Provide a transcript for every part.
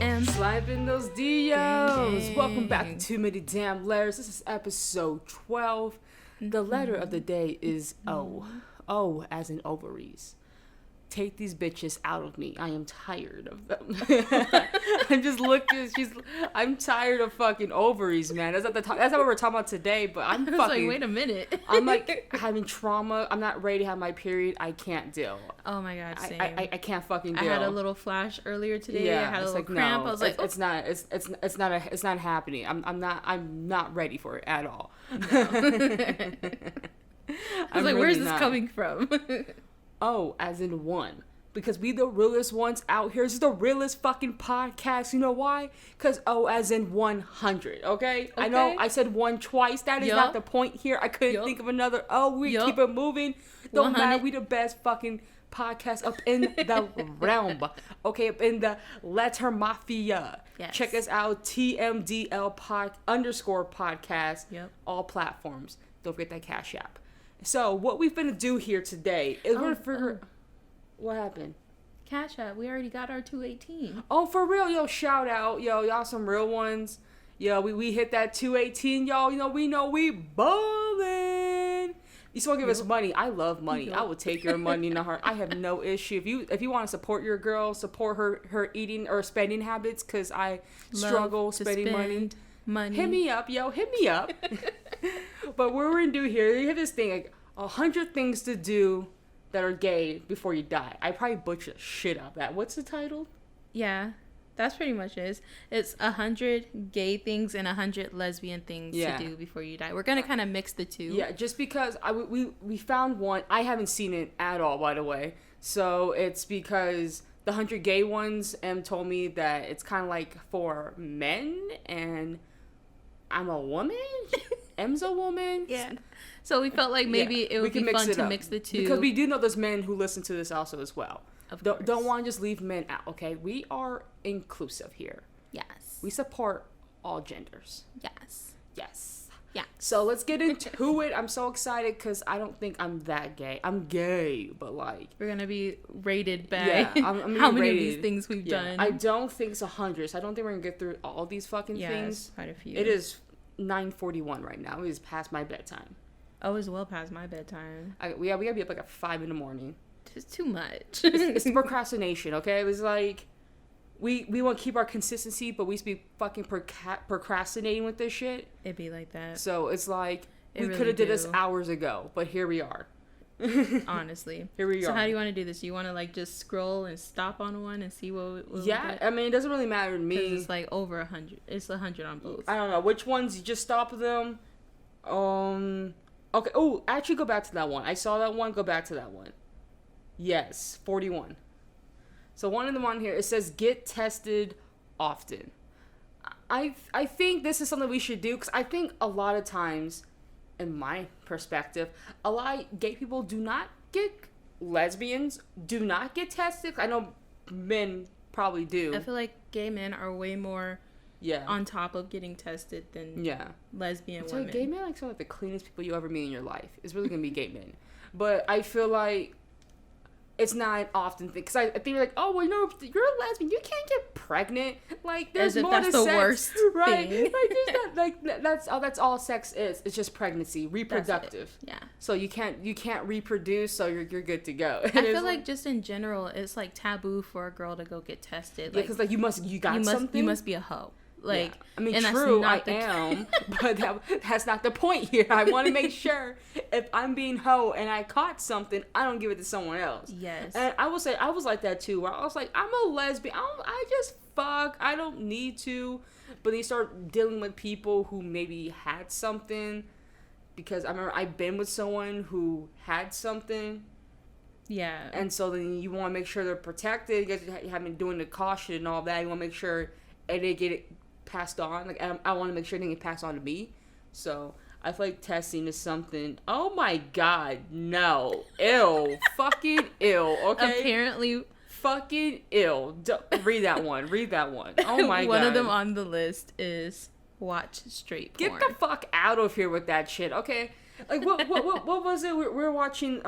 am Sliding those DMs. Welcome back to Too Many Damn Letters. This is episode 12. The letter of the day is O. O as in ovaries. Take these bitches out of me. I am tired of them. I'm just looking. I'm tired of fucking ovaries, man. That's not what we're talking about today. But I'm fucking. I was like, wait a minute. I'm like having trauma. I'm not ready to have my period. I can't deal. Oh my god, same. I can't fucking deal. I had a little flash earlier today. Yeah, I had a little like, cramp. No, I was like, it's not happening. I'm not ready for it at all. No. I was like, where's this coming from? Oh, as in one. Because we the realest ones out here. This is the realest fucking podcast. You know why? Because O as in 100, okay? I know I said one twice. That is not the point here. I couldn't think of another. Oh, we keep it moving. Don't matter. We the best fucking podcast up in the realm. Okay, up in the letter mafia. Yes. Check us out. TMDL_podcast. Yep. All platforms. Don't forget that Cash App. So, what we're going to do here today is we're going to figure... What happened? Cash App. We already got our 218. Oh, for real? Yo, shout out. Yo, y'all some real ones. Yo, we hit that 218, y'all. You know we ballin'. You still want to give us money. I love money. I will take your money in the heart. I have no issue. If you want to support your girl, support her eating or spending habits, because I struggle spending money. Hit me up, yo. Hit me up. But what we're going to do here, you have this thing, like 100 things to do that are gay before you die. I probably butchered the shit out of that. What's the title? Yeah, that's pretty much it. It's 100 gay things and 100 lesbian things to do before you die. We're gonna kind of mix the two. Yeah, just because we found one. I haven't seen it at all, by the way. So it's because the 100 gay ones told me that it's kind of like for men, and I'm a woman. M's a woman. Yeah. So we felt like maybe it would be fun to mix the two. Because we do know there's men who listen to this also as well. Of course. Don't want to just leave men out, okay? We are inclusive here. Yes. We support all genders. Yes. Yes. Yeah. So let's get into it. I'm so excited because I don't think I'm that gay. I'm gay, but like... We're going to be rated by I'm how many of these things we've done. I don't think it's 100. So I don't think we're going to get through all these fucking things. It's quite a few. It is 9:41 right now. It is past my bedtime. Oh, it's well past my bedtime. We gotta be up like at 5 a.m. It's too much. It's procrastination, okay? It was like we want to keep our consistency, but we used to be fucking procrastinating with this shit. It'd be like that. So it's like we really could have did this hours ago, but here we are. Honestly, here we are. So how do you want to do this? You want to like just scroll and stop on one and see what yeah, I mean, it doesn't really matter to me. It's like over 100. It's 100 on both. I don't know which ones. You just stop them. Okay. Oh, actually, go back to that one. I saw that one. Go back to that one. Yes, 41. So one of them on here, it says get tested often. I think this is something we should do, because I think a lot of times, in my perspective, a lot of gay people lesbians do not get tested. I know men probably do. I feel like gay men are way more on top of getting tested than lesbian women. Like, gay men are like the cleanest people you ever meet in your life. It's really gonna be gay men. But I feel like it's not an often thing, because I think like, oh well, if you're a lesbian, you can't get pregnant. Like there's more to sex, worst right? Thing. Like that's all sex is. It's just pregnancy, reproductive. Yeah. So you can't reproduce, so you're good to go. I feel like just in general, it's like taboo for a girl to go get tested. Yeah, because like you must be a hoe. Like, I mean, true, I am, but that's not the point here. I want to make sure if I'm being hoe and I caught something, I don't give it to someone else. Yes. And I will say, I was like that too, where I was like, I'm a lesbian. I just fuck. I don't need to. But then you start dealing with people who maybe had something, because I remember I've been with someone who had something. Yeah. And so then you want to make sure they're protected. You guys have been doing the caution and all that. You want to make sure they get it passed on. Like I want to make sure they can pass on to me. So I feel like testing is something. Oh my god, no, ew, fucking ew. Okay, apparently, fucking ew. Read that one. Oh my god. One of them on the list is watch straight porn. Get the fuck out of here with that shit. Okay, like what was it? We're watching.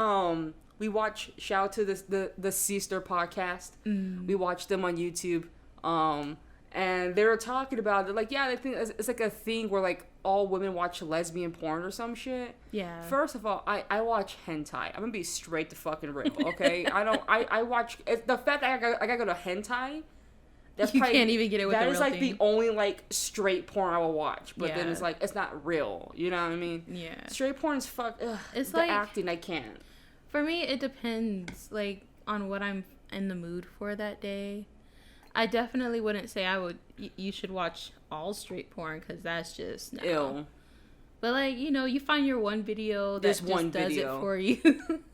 We watch. Shout out to the Sister podcast. We watched them on YouTube. And they were talking about it, like, yeah, I think it's like a thing where, like, all women watch lesbian porn or some shit. Yeah. First of all, I watch hentai. I'm gonna be straight to fucking real, okay? I watch, the fact that I gotta go to hentai, that's you can't even get it with that the is, real like, thing. the only, like, straight porn I will watch. But then it's, like, it's not real, you know what I mean? Yeah. Straight porn is it's the like, acting, I can't. For me, it depends, like, on what I'm in the mood for that day. I definitely wouldn't say you should watch all straight porn, because that's just, no. Ew. But, like, you know, you find your one video that just does it for you.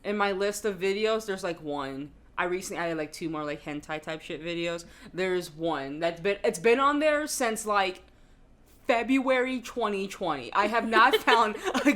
In my list of videos, there's, like, one. I recently added, like, 2 more, like, hentai type shit videos. There's one it's been on there since, like, February 2020. I have not found a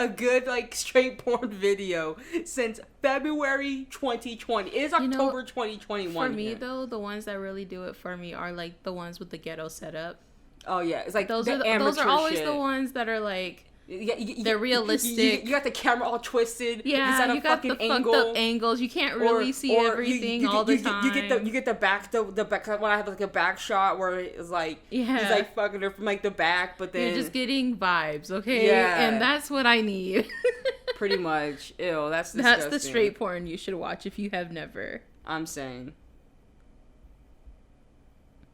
good like straight porn video since February 2020. It is October 2021. For me though, the ones that really do it for me are like the ones with the ghetto setup. Oh yeah, it's like those are always the ones that are like they're realistic. You got the camera all twisted. Yeah, you got the fucked up angles. You can't really see everything all the time. You get the back when I have like a back shot where it's like he's like fucking her from like the back, but then you're just getting vibes, okay? Yeah, and that's what I need. Pretty much. Ew, that's disgusting. That's the straight porn you should watch if you have never. I'm saying.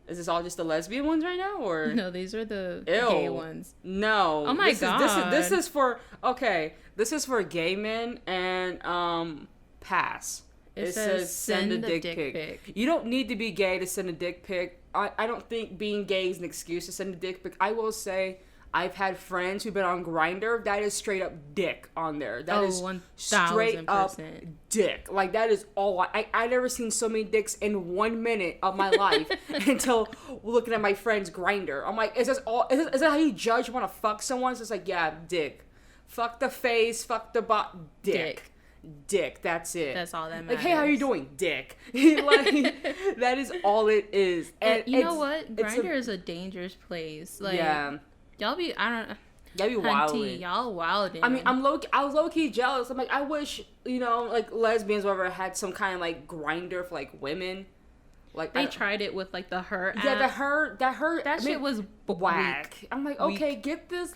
Is this all just the lesbian ones right now, or no? These are the gay ones. No. Oh my god. This is for This is for gay men and pass. It says send a dick pic. You don't need to be gay to send a dick pic. I don't think being gay is an excuse to send a dick pic. I will say I've had friends who've been on Grindr. That is straight up dick on there. That is 1000%. straight up dick. Like that is all. I never seen so many dicks in 1 minute of my life until looking at my friend's Grindr. I'm like, is this all? Is that how you judge you want to fuck someone? It's just like, yeah, dick. Fuck the face. Fuck the butt. Dick. That's it. That's all that matters. Like, hey, how you doing, dick? Like that is all it is. And you know what? Grindr is a dangerous place. Like, yeah. Y'all be wilding. Y'all wilding. I mean, I was low key jealous. I'm like, I wish, you know, like lesbians whatever had some kind of like Grindr for like women. Like they tried it with like the Her app. Yeah, that shit was whack. Weak. I'm like, okay, get this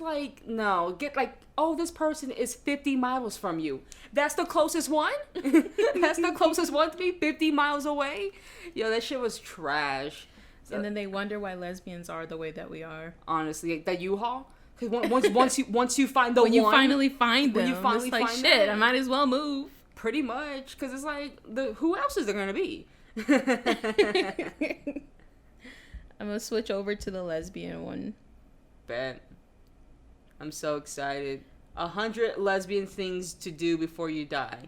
this person is 50 miles from you. That's the closest one? That's the closest one to me, 50 miles away? Yo, that shit was trash. And then they wonder why lesbians are the way that we are. Honestly, that U-Haul. Because once you find when you finally find them, it's like shit. I might as well move. Pretty much, because it's like who else is there gonna be? I'm gonna switch over to the lesbian one. Bet. I'm so excited. 100 lesbian things to do before you die.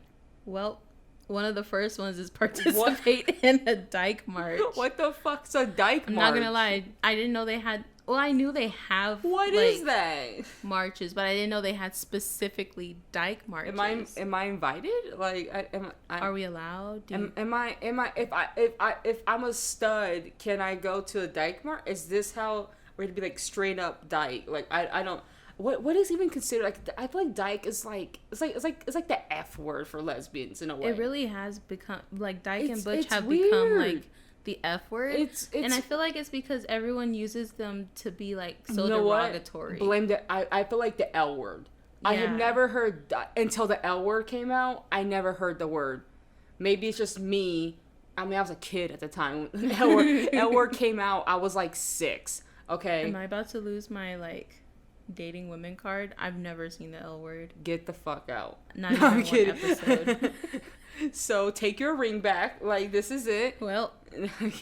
Well. One of the first ones is participate in a dyke march. What the fuck's a dyke march? I'm not gonna lie. I didn't know they had... Well, I knew they have... What is that? Marches, but I didn't know they had specifically dyke marches. Am I invited? Like, are we allowed? If I'm a stud, can I go to a dyke march? Is this how we're gonna be like straight up dyke? Like, I don't... What is even considered like? I feel like dyke is like it's like the F word for lesbians in a way. It really has become like dyke and butch have become like the F word. And I feel like it's because everyone uses them to be like so derogatory. I feel like the L word. Yeah. I have never heard until the L word came out. I never heard the word. Maybe it's just me. I mean, I was a kid at the time when L word came out. I was like 6. Okay. Am I about to lose my like dating women card? I've never seen the L word. Get the fuck out. Not even one episode. So take your ring back. Like, this is it. Well,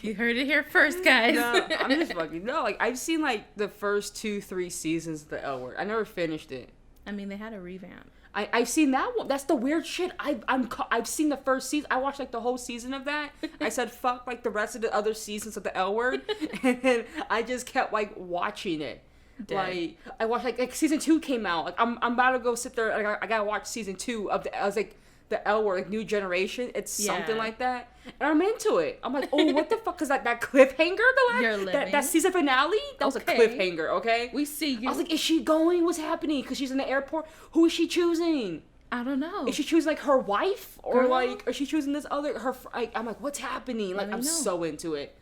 you heard it here first, guys. No, I'm just fucking like I've seen like the first 2-3 seasons of the L word. I never finished it. I mean, they had a revamp. I've seen that one. That's the weird shit. I've seen the first season. I watched like the whole season of that. I said fuck like the rest of the other seasons of the L word, and then I just kept like watching it. Dead. Like I watched like season 2 came out. Like I'm about to go sit there. I gotta watch season 2 of I was like the L word, like New Generation. It's something like that, and I'm into it. I'm like, oh, what the fuck is that cliffhanger? That season finale? That was a cliffhanger. Okay, we see you. I was like, is she going? What's happening? Because she's in the airport. Who is she choosing? I don't know. Is she choosing like her wife or like? Or is she choosing this other her? I'm like, what's happening? Like I'm so into it.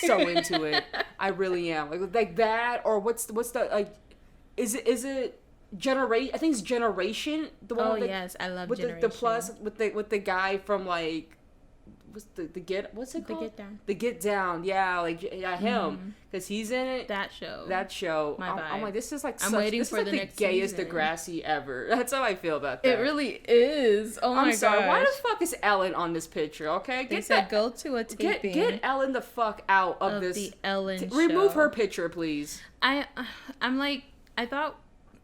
So into it. I really am. Like that, or what's the like? Is it generate? I think it's Generation. The one. Oh with yes, I love with Generation. the plus with the guy from like. What's the get? What's it called? The Get Down. The Get Down. Yeah, like him, because he's in it. That show. My vibe. I'm like, this is like I'm waiting for the next gayest season. Degrassi ever. That's how I feel about that. It really is. Oh my god. I'm sorry. Why the fuck is Ellen on this picture? Okay, They said go to a taping. Get Ellen the fuck out of this. The Ellen show. Remove her picture, please. I'm like, I thought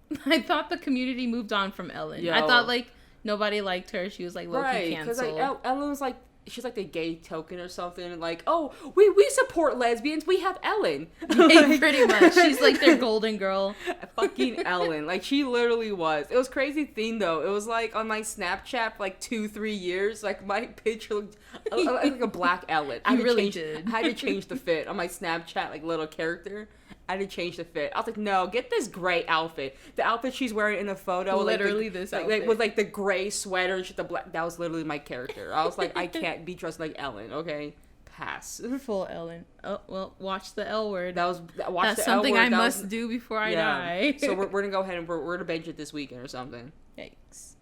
the community moved on from Ellen. Yo. I thought like nobody liked her. She was like low-key Right, canceled. because like Ellen was like. She's like the gay token or something. Like, oh, we support lesbians. We have Ellen. Like, pretty much. She's like their golden girl. Fucking Ellen. Like, she literally was. It was crazy thing, though. It was like on my Snapchat for like 2-3 years. Like, my picture looked like a black Ellen. I had to change the fit on my Snapchat, like, little character. I had to change the fit. I was like, no, get this gray outfit. The outfit she's wearing in the photo. Literally this outfit. With like the gray sweater and shit, the black. That was literally my character. I was like, I can't be dressed like Ellen, okay? Pass. Full Ellen. Oh, well, watch the L word. That's something I must do before I die. So we're going to go ahead and we're going to bench it this weekend or something. Yikes.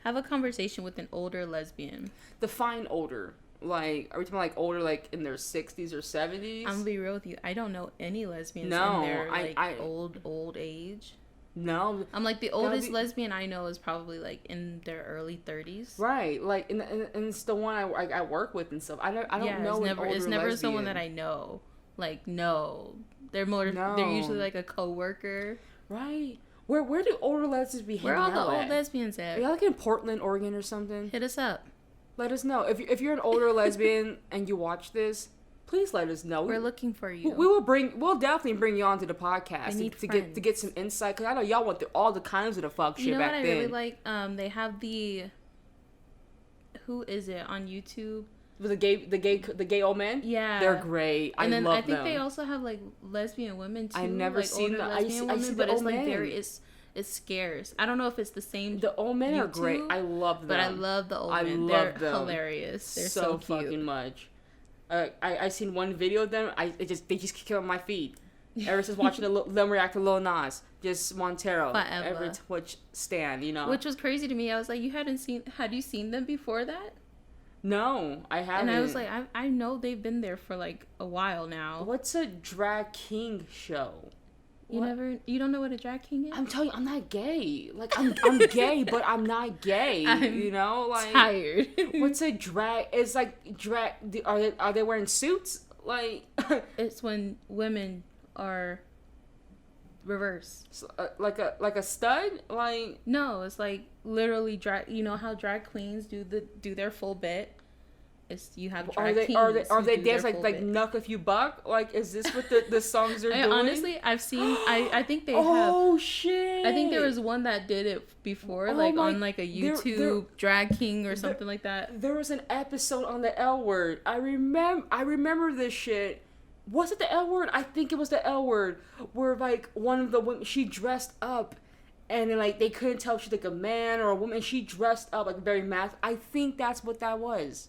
Have a conversation with an older lesbian. Define older. Like, are we talking like older, like in their 60s or 70s? I'm gonna be real with you. I don't know any lesbians no, in their like old age. No, I'm like the oldest lesbian I know is probably like in their early 30s. Right, like and it's the one I work with and stuff. I don't know. It's never someone that I know. Like no, they're usually like a coworker. Right. Where do older lesbians be hanging out? Where all the old lesbians at? Are you like in Portland, Oregon, or something? Hit us up. Let us know if you're an older lesbian and you watch this. Please let us know. We're looking for you. We'll definitely bring you onto the podcast to get some insight, because I know y'all went through all the kinds of the fuck shit back then. You know what I really like? They have who is it on YouTube? The gay old men. Yeah, they're great. I love them. I think they also have like lesbian women too. I've never seen older lesbian women, but it's like it's scarce. I don't know if it's the same. The old men are great. I love them. But I love the old men. They're hilarious. They're so cute. Fucking much. I seen one video of them. They just keep on my feed. Ever since watching them react to Lil Nas, just Montero, every Twitch stan, you know. Which was crazy to me. I was like, had you seen them before that? No, I haven't. And I was like, I know they've been there for like a while now. What's a drag king show? You don't know what a drag king is? I'm telling you, I'm not gay. Like I'm gay, but I'm not gay. You know, like tired. What's a drag? It's like drag. Are they wearing suits? Like it's when women are reverse. Like a stud. Like no, it's like literally drag. You know how drag queens do their full bit. You have drag kings. Are they dance like Knuck If You Buck? Like, is this what the songs are doing? Honestly, I've seen. I think they have. Oh shit! I think there was one that did it before, on like a YouTube drag king or something like that. There was an episode on the L Word. I remember this shit. Was it the L Word? I think it was the L Word, where like one of the women, she dressed up, and then like they couldn't tell if she's like a man or a woman. She dressed up like very math. I think that's what that was.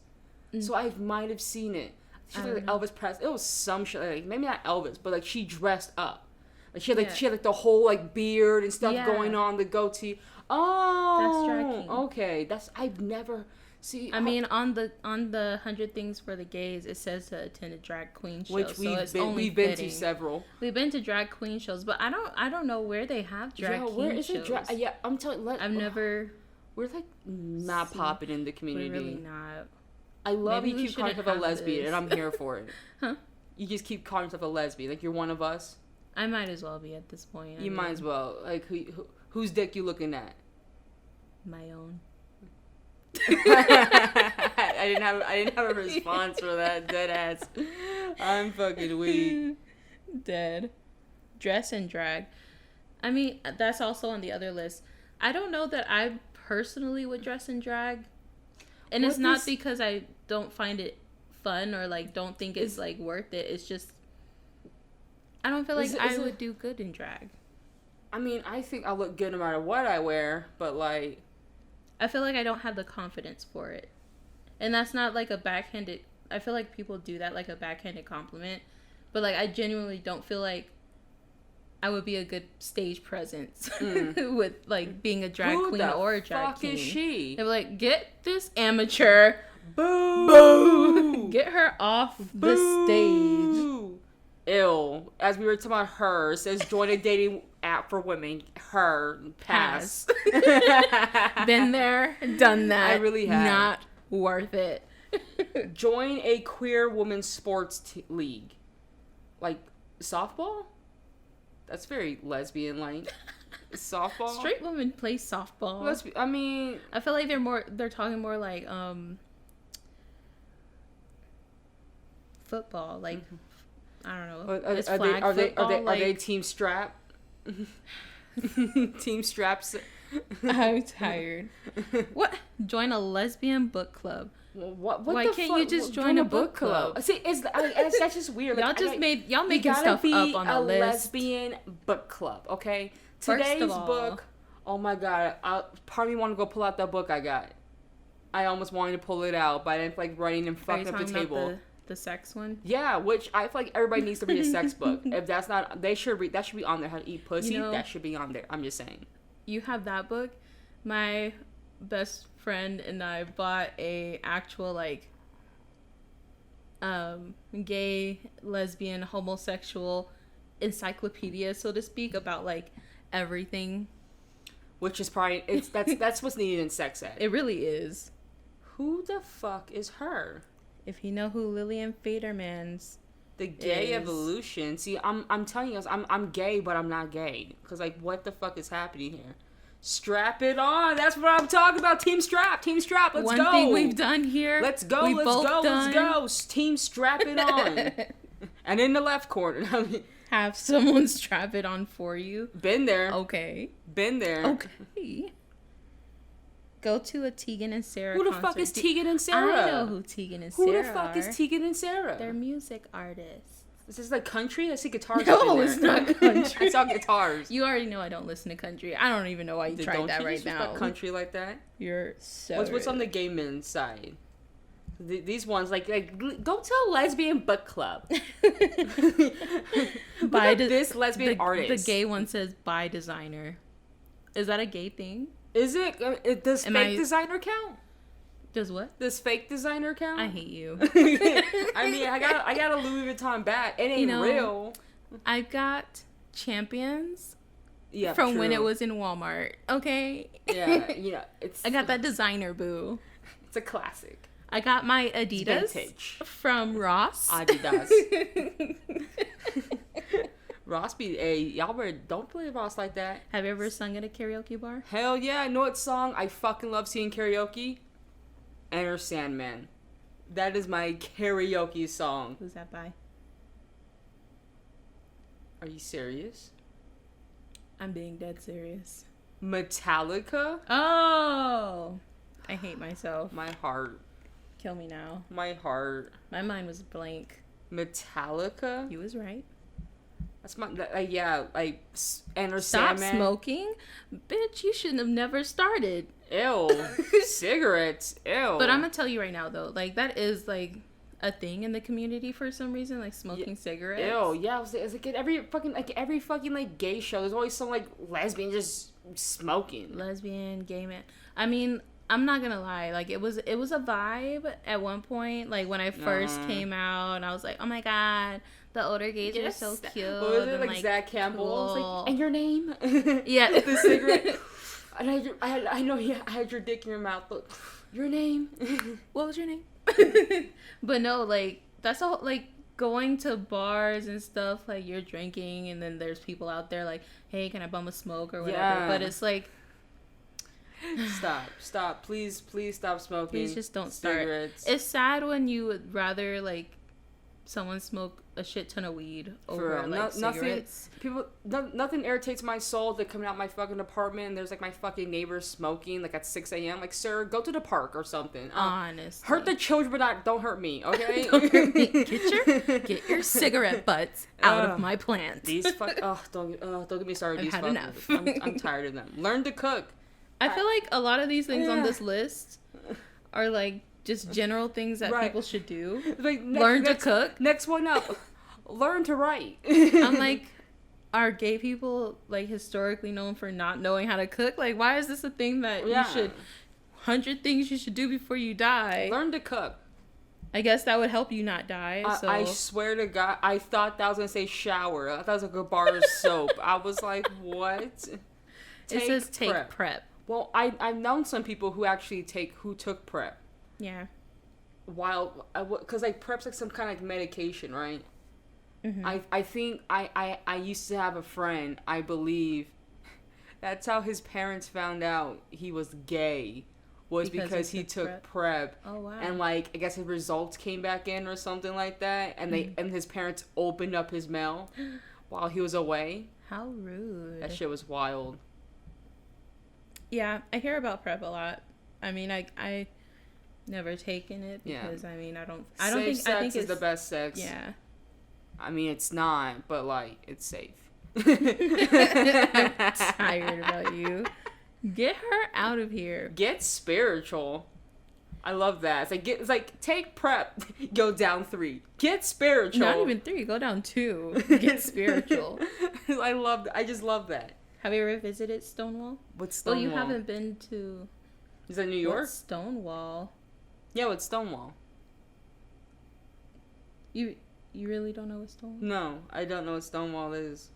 So I might have seen it. She was like Elvis Presley. It was some shit, like maybe not Elvis, but like she dressed up. Like she had like the whole like beard and stuff going on, the goatee. Oh, that's drag king. Okay, I've never see. I mean, on the 100 Things for the Gays, it says to attend a drag queen show, which we've been to several. We've been to drag queen shows, but I don't know where they have drag queen where is shows. It yeah, I'm telling. I've never. We're like not popping in the community. We're really not. I love you keep calling yourself a lesbian, and I'm here for it. Huh? You just keep calling yourself a lesbian, like you're one of us. I might as well be at this point. You might as well. Like whose dick you looking at? My own. I didn't have a response for that. Dead ass. I'm fucking weak. Dead. Dress and drag. I mean, that's also on the other list. I don't know that I personally would dress and drag. And it's not because I don't find it fun or like don't think it's like worth it. It's just I don't feel like I would do good in drag. I mean, I think I look good no matter what I wear, but like I feel like I don't have the confidence for it. And that's not like a backhanded I feel like people do that like a backhanded compliment, but like I genuinely don't feel like I would be a good stage presence with like being a drag queen or a drag king. Who the fuck is she? They're like, get this amateur, boo, get her off the stage. Ew. As we were talking about her, it says join a dating app for women. Her pass. Been there, done that. I really have. Not worth it. Join a queer women's sports league, like softball. That's very lesbian-like. Softball. Straight women play softball. I mean, I feel like they're talking more like football, like I don't know. Are they team strap? Team straps. I'm tired. What? Join a lesbian book club. Why can't you just join a book club? See, that's just weird. Like, y'all making stuff up on the list. Lesbian book club, okay? Today's book. Oh my god! Part of me want to go pull out that book I got. I almost wanted to pull it out, but I didn't feel like writing and fucking up the table. The sex one? Yeah, which I feel like everybody needs to read a sex book. If that's not, they should read. That should be on there. How to eat pussy. That should be on there. I'm just saying. You have that book. My best friend and I bought a actual like gay, lesbian, homosexual encyclopedia, so to speak, about like everything. Which is probably that's what's needed in sex ed. It really is. Who the fuck is her? If you know who Lillian Faderman's the gay evolution. See, I'm telling you, I'm gay, but I'm not gay. Cause like, what the fuck is happening here? Strap it on. That's what I'm talking about. Team strap. Let's go. One thing we've done here. Let's go. Let's go. Team strap it on. And in the left corner, have someone strap it on for you. Been there. Okay. Been there. Okay. Go to a Tegan and Sarah concert. Who the fuck is Tegan and Sarah? I know who Tegan and Sarah are. Who the fuck is Tegan and Sarah? They're music artists. Is this like country? I see guitars. No, it's not country. I saw guitars. You already know I don't listen to country. I don't even know why you tried that right now. Don't country like that? You're so What's on the gay men's side? These ones, like go to a lesbian book club. By this lesbian artist. The gay one says by designer. Is that a gay thing? Is it? Does fake designer count? Does what? Does fake designer count? I hate you. I mean, I got a Louis Vuitton bag. It ain't real. I've got Champions. Yeah, from when it was in Walmart. Okay. Yeah. I got that designer boo. It's a classic. I got my Adidas from Ross. Adidas. Ross don't play Ross like that. Have you ever sung at a karaoke bar? Hell yeah, I know what song. I fucking love singing karaoke. Enter Sandman. That is my karaoke song. Who's that by? Are you serious? I'm being dead serious. Metallica? Oh! I hate myself. My heart. Kill me now. My heart. My mind was blank. Metallica? You was right. That's my, Enter Sandman. Stop smoking? Bitch, you shouldn't have never started. Ew. Cigarettes. Ew. But I'm gonna tell you right now, though, like, that is, like, a thing in the community for some reason, like, smoking cigarettes. Ew, yeah. It's like every fucking gay show, there's always some, like, lesbian just smoking. Lesbian, gay man. I mean, I'm not gonna lie, like, it was a vibe at one point, like, when I first came out, and I was like, oh my god, the older gays are so cute. What was it, like Zach Campbell? Cool. Like, and your name? Yeah. The cigarette. I know I had your dick in your mouth, but your name? What was your name? But no, like, that's all, like, going to bars and stuff, like, you're drinking, and then there's people out there like, hey, can I bum a smoke or whatever? Yeah. But it's like, stop, please stop smoking. Please just don't cigarettes. Start. It's sad when you would rather, like, someone smoke a shit ton of weed over like cigarettes. Nothing irritates my soul than coming out my fucking apartment and there's like my fucking neighbors smoking like at 6 a.m. Like, sir, go to the park or something. Honestly, hurt the children, but don't hurt me, okay? Don't hurt me. Get your cigarette butts out of my plant. These don't get me started. I've had enough. I'm tired of them. Learn to cook. I feel like a lot of these things on this list are like just general things that people should do. Like, learn to cook. Next one up. Learn to write. I'm like, are gay people like historically known for not knowing how to cook? Like, why is this a thing that you should 100 things you should do before you die? Learn to cook. I guess that would help you not die. So. I swear to God, I thought that was gonna say shower. I thought it was like a bar of soap. I was like, what? It says take prep. Well, I've known some people who actually took prep. Yeah. Because like prep's like some kind of like medication, right? Mm-hmm. I think I used to have a friend, I believe, that's how his parents found out he was gay. Was because he took prep. Oh, wow. And like I guess his results came back in or something like that, and and his parents opened up his mail while he was away. How rude. That shit was wild. Yeah, I hear about prep a lot. I mean, I never taken it because I mean, I don't think sex is the best sex. Yeah. I mean, it's not, but like it's safe. I'm tired about you. Get her out of here. Get spiritual. I love that. It's like take prep, go down 3. Get spiritual. Not even 3, go down 2. Get spiritual. I just love that. Have you ever visited Stonewall? What's Stonewall? Well, you haven't been to. Is that New York? What's Stonewall? Yeah, what's Stonewall? You really don't know what Stonewall? No, I don't know what Stonewall is.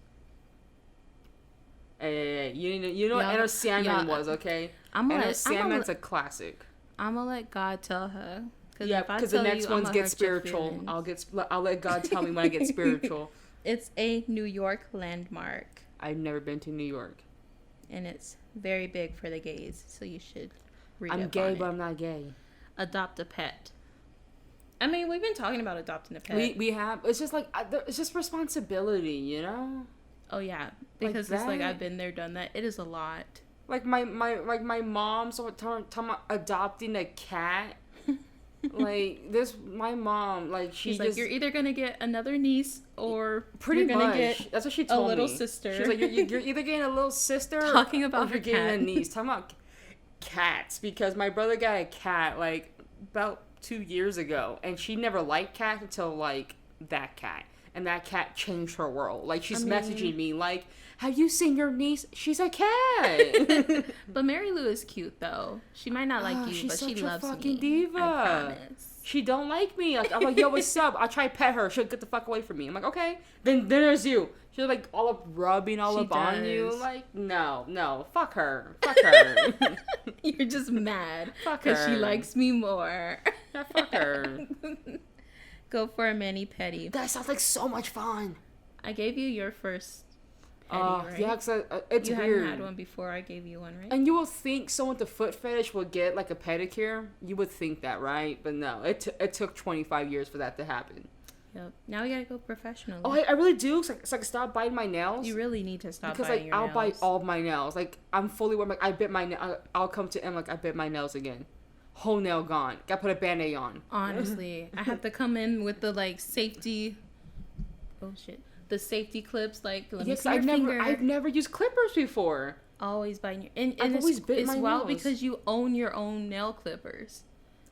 Hey, you know what Enter Sandman was, okay? Enter Sandman's a classic. I'm gonna let God tell her. Because the next one's get spiritual. I'll let God tell me when I get spiritual. It's a New York landmark. I've never been to New York. And it's very big for the gays, so you should read I'm up gay, on it. but I'm not gay. Adopt a pet. I mean, we've been talking about adopting a pet. We have. It's just like it's just responsibility, you know. Oh yeah, because it's like I've been there, done that. It is a lot. Like my mom's talking about adopting a cat. Like my mom, like she's like, you're either gonna get another niece or pretty you're much gonna get that's what she told me. A little sister. She's like, you're either getting a little sister talking about or you're getting a niece. Talking about cats, because my brother got a cat like about 2 years ago, and she never liked cats until like that cat. And that cat changed her world. Like, she's messaging me, like, have you seen your niece? She's a cat. But Mary Lou is cute, though. She might not like you, but she loves me. She's such a fucking diva. I promise. She don't like me. Like, I'm like, yo, what's up? I'll try to pet her. She'll get the fuck away from me. I'm like, okay. Then there's you. She's, like, all up rubbing all up on you. Like, no. Fuck her. Fuck her. You're just mad. Fuck her. Because she likes me more. Yeah, fuck her. Go for a mani-pedi. That sounds like so much fun. I gave you your first pedi, right? Yeah, because it's weird. You hadn't had one before I gave you one, right? And you will think someone with a foot fetish will get, like, a pedicure. You would think that, right? But no, it took 25 years for that to happen. Yep. Now we gotta go professionally. Oh, I really do. It's like stop biting my nails. You really need to stop because, biting your nails. I'll bite all my nails. Like, I'm fully wearing, like, I bit my I'll come to him, like, I bit my nails again. Whole nail gone. Gotta put a Band-Aid on. Honestly, I have to come in with the like safety. Oh shit! The safety clips, like let me see your finger. I've never used clippers before. Always biting your and I've always bit my it's wild nails. because you own your own nail clippers.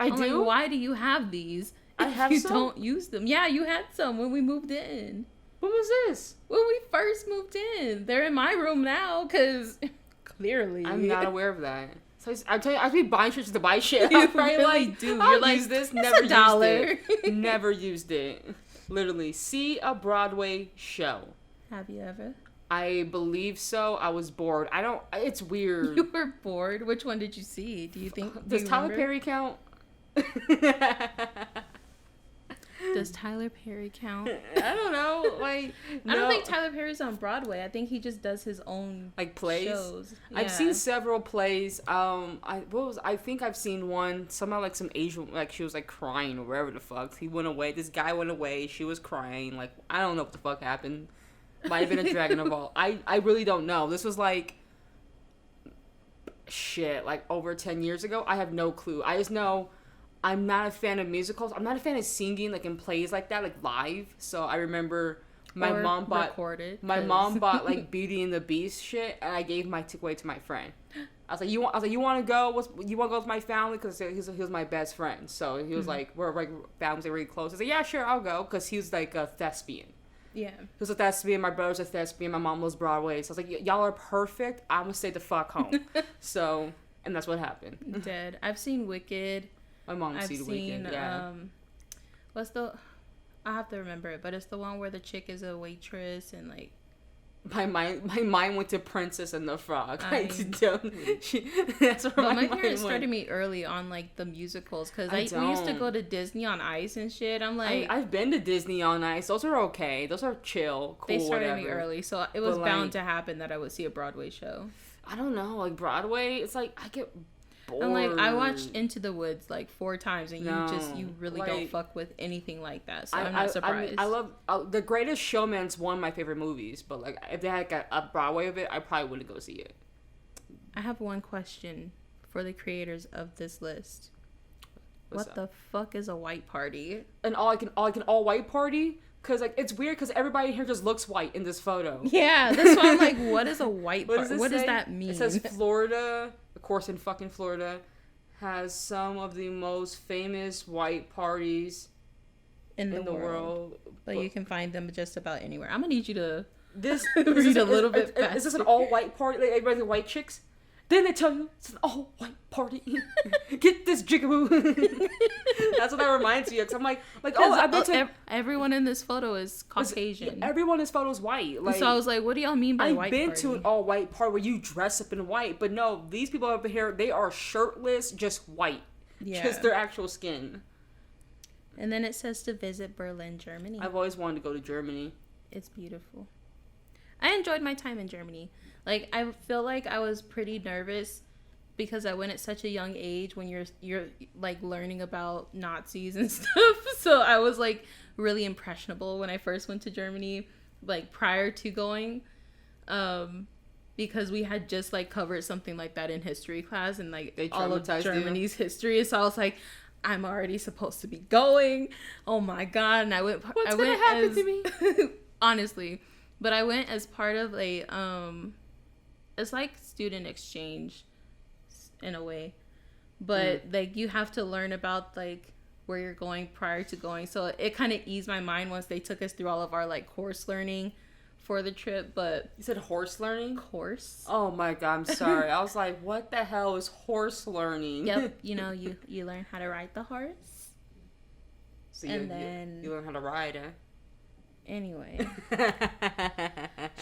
I'm do. Like, why do you have these? I have you some. Don't use them. Yeah, you had some when we moved in. When was this? When we first moved in. They're in my room now because clearly I'm not aware of that. So I'm telling you, I be buying shit to buy shit. You I'm probably really like, do. I'll You're like, use this. Never used it. Never used it. Literally, see a Broadway show. Have you ever? I believe so. I was bored. It's weird. You were bored? Which one did you see? Do you think... Does Tyler Perry count? Does Tyler Perry count? I don't know. Like, I don't think Tyler Perry's on Broadway. I think he just does his own like plays. Shows. Yeah. I've seen several plays. I think I've seen one. Somehow like some Asian, like she was like crying or wherever the fuck. He went away. This guy went away. She was crying. Like, I don't know what the fuck happened. Might have been a Dragon of All. I really don't know. This was like shit. Like over 10 years ago. I have no clue. I just know. I'm not a fan of musicals. I'm not a fan of singing like in plays like that, like live. So I remember my mom bought like Beauty and the Beast shit, and I gave my ticket away to my friend. I was like, you want to go? You want to go with my family? Because he was my best friend. So he was like, we're like families are really close. I was like, yeah, sure, I'll go. Because he was like a thespian. Yeah. He was a thespian. My brother's a thespian. My mom loves Broadway. So I was like, y'all are perfect. I'm gonna stay the fuck home. So, and that's what happened. You did. I've seen Wicked. My mom's seen Wicked. Yeah. What's the? I have to remember it, but it's the one where the chick is a waitress and like. My mind went to Princess and the Frog. That's where my parents started me early on like the musicals because we used to go to Disney on Ice and shit. I'm like, I've been to Disney on Ice. Those are okay. Those are chill, cool. They started whatever. me early, so it was bound to happen that I would see a Broadway show. I don't know, like Broadway. It's like I get bored. I'm like, I watched Into the Woods like 4 times, and you really don't fuck with anything like that. So I'm not surprised. I love The Greatest Showman's one of my favorite movies, but like if they had like a Broadway of it, I probably wouldn't go see it. I have one question for the creators of this list. What the fuck is a white party? An all white party? Because like it's weird because everybody here just looks white in this photo. Yeah, that's why I'm like, what is a white party? What does that mean? It says Florida, of course, in fucking Florida, has some of the most famous white parties in the world. But you can find them just about anywhere. I'm gonna need you to read a little bit faster. Is this an all white party? Like everybody the white chicks? Then they tell you it's an all white party. Get this jigaboo. That's what that reminds me of. Cause I'm like I bet everyone in this photo is Caucasian. Everyone in this photo is white. Like, so I was like, what do y'all mean by white party? I've been to an all white party where you dress up in white, but no, these people over here, they are shirtless, just white. Yeah. Just their actual skin. And then it says to visit Berlin, Germany. I've always wanted to go to Germany. It's beautiful. I enjoyed my time in Germany. Like, I feel like I was pretty nervous because I went at such a young age when you're like learning about Nazis and stuff. So I was like really impressionable when I first went to Germany, like prior to going, because we had just like covered something like that in history class and like all of Germany's history. So I was like, I'm already supposed to be going. Oh my God. And I went gonna happen to me? Honestly. But I went as part of a it's like student exchange in a way, but like you have to learn about like where you're going prior to going, so it kind of eased my mind once they took us through all of our like course learning for the trip. But you said horse learning? Course. Oh my God, I'm sorry. I was like, what the hell is horse learning? Yep. You learn how to ride the horse, so then you learn how to ride, eh? Anyway,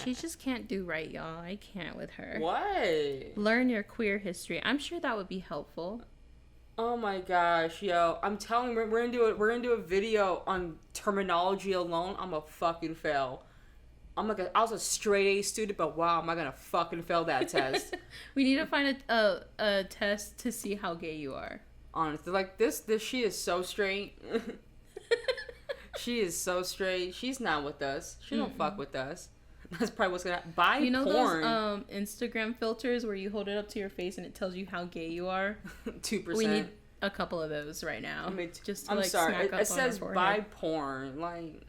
she just can't do right, y'all. I can't with her. What? Learn your queer history. I'm sure that would be helpful. Oh my gosh, yo! I'm telling you, we're gonna do a video on terminology alone. I'm a fucking fail. I was a straight A student, but wow, am I gonna fucking fail that test? We need to find a test to see how gay you are. Honestly, like this she is so straight. She is so straight. She's not with us. She don't fuck with us. That's probably what's gonna happen. Buy porn. Those Instagram filters where you hold it up to your face and it tells you how gay you are? 2%. We need a couple of those right now. Just to, I'm like, sorry. smack up It says on our buy porn. Like,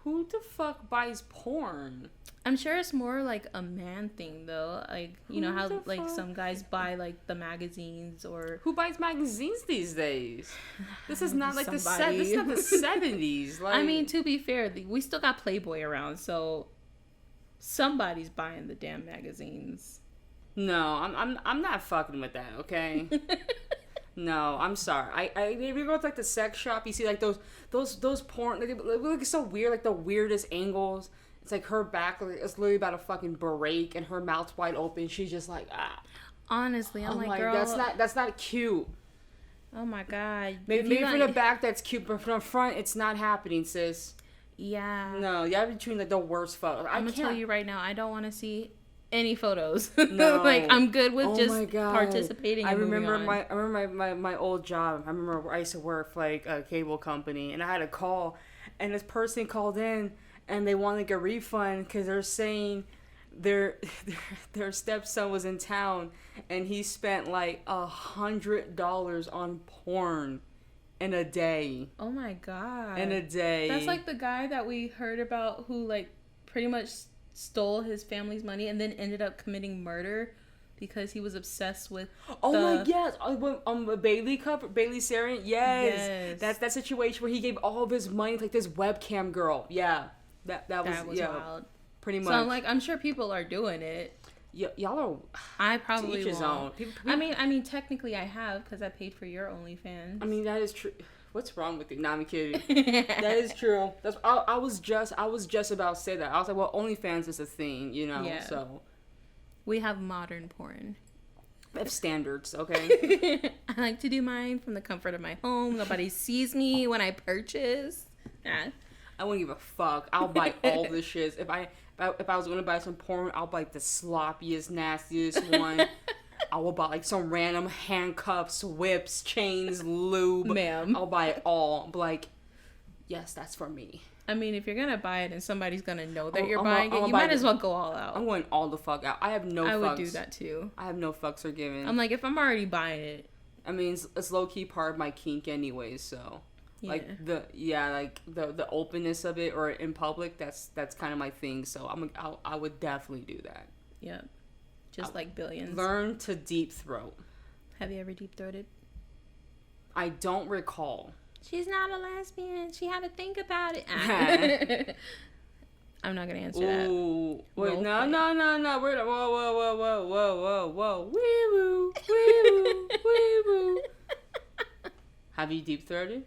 who the fuck buys porn? I'm sure it's more like a man thing though. Like, you know how like some guys buy like the magazines or who buys magazines these days? This is not like this is not the 70s. Like, I mean, to be fair, we still got Playboy around, so somebody's buying the damn magazines. No, I'm not fucking with that, okay? No, I'm sorry. If you go to like the sex shop, you see like those porn. They look so weird, like the weirdest angles. It's like her back is literally about to fucking break, and her mouth's wide open. She's just like Honestly, I'm like, girl, that's not cute. Oh my God. Maybe from the back that's cute, but from the front it's not happening, sis. Yeah. No, you have to choose like the worst photos. I'm gonna tell you right now, I don't want to see any photos. No. Like, I'm good with just participating. I remember my old job. I remember I used to work for like a cable company, and I had a call, and this person called in, and they wanted to get a refund because they're saying their stepson was in town, and he spent like $100 on porn in a day. Oh my God! In a day. That's like the guy that we heard about who like pretty much stole his family's money and then ended up committing murder because he was obsessed with. My yes, Bailey Sarian. Yes, that's that situation where he gave all of his money to like this webcam girl. Yeah, that was wild. Pretty much. So I'm sure people are doing it. Y'all are. I probably won't. I mean, technically I have because I paid for your OnlyFans. I mean, that is true. What's wrong with you? Nah, I'm kidding. That is true. That's I was just about to say that. I was like, well, OnlyFans is a thing, you know. Yeah. So we have modern porn. I have standards, okay? I like to do mine from the comfort of my home. Nobody sees me when I purchase. Yeah. I wouldn't give a fuck. I'll buy all this shit. If I was gonna buy some porn, I'll buy like the sloppiest, nastiest one. I will buy like some random handcuffs, whips, chains, lube. Ma'am. I'll buy it all. But like, yes, that's for me. I mean, if you're gonna buy it and somebody's gonna know that you're buying it, you might as well go all out. I'm going all the fuck out. I have no fucks. I would do that too. I have no fucks are given. I'm like, if I'm already buying it. I mean, it's low key part of my kink anyways, so. Yeah. Like the openness of it or in public, that's kind of my thing. So I would definitely do that. Yep. Just like billions. Learn to deep throat. Have you ever deep throated? I don't recall. She's not a lesbian. She had to think about it. I'm not gonna answer that. Wait, no. We're whoa. Wee woo, wee woo, wee woo. Have you deep throated?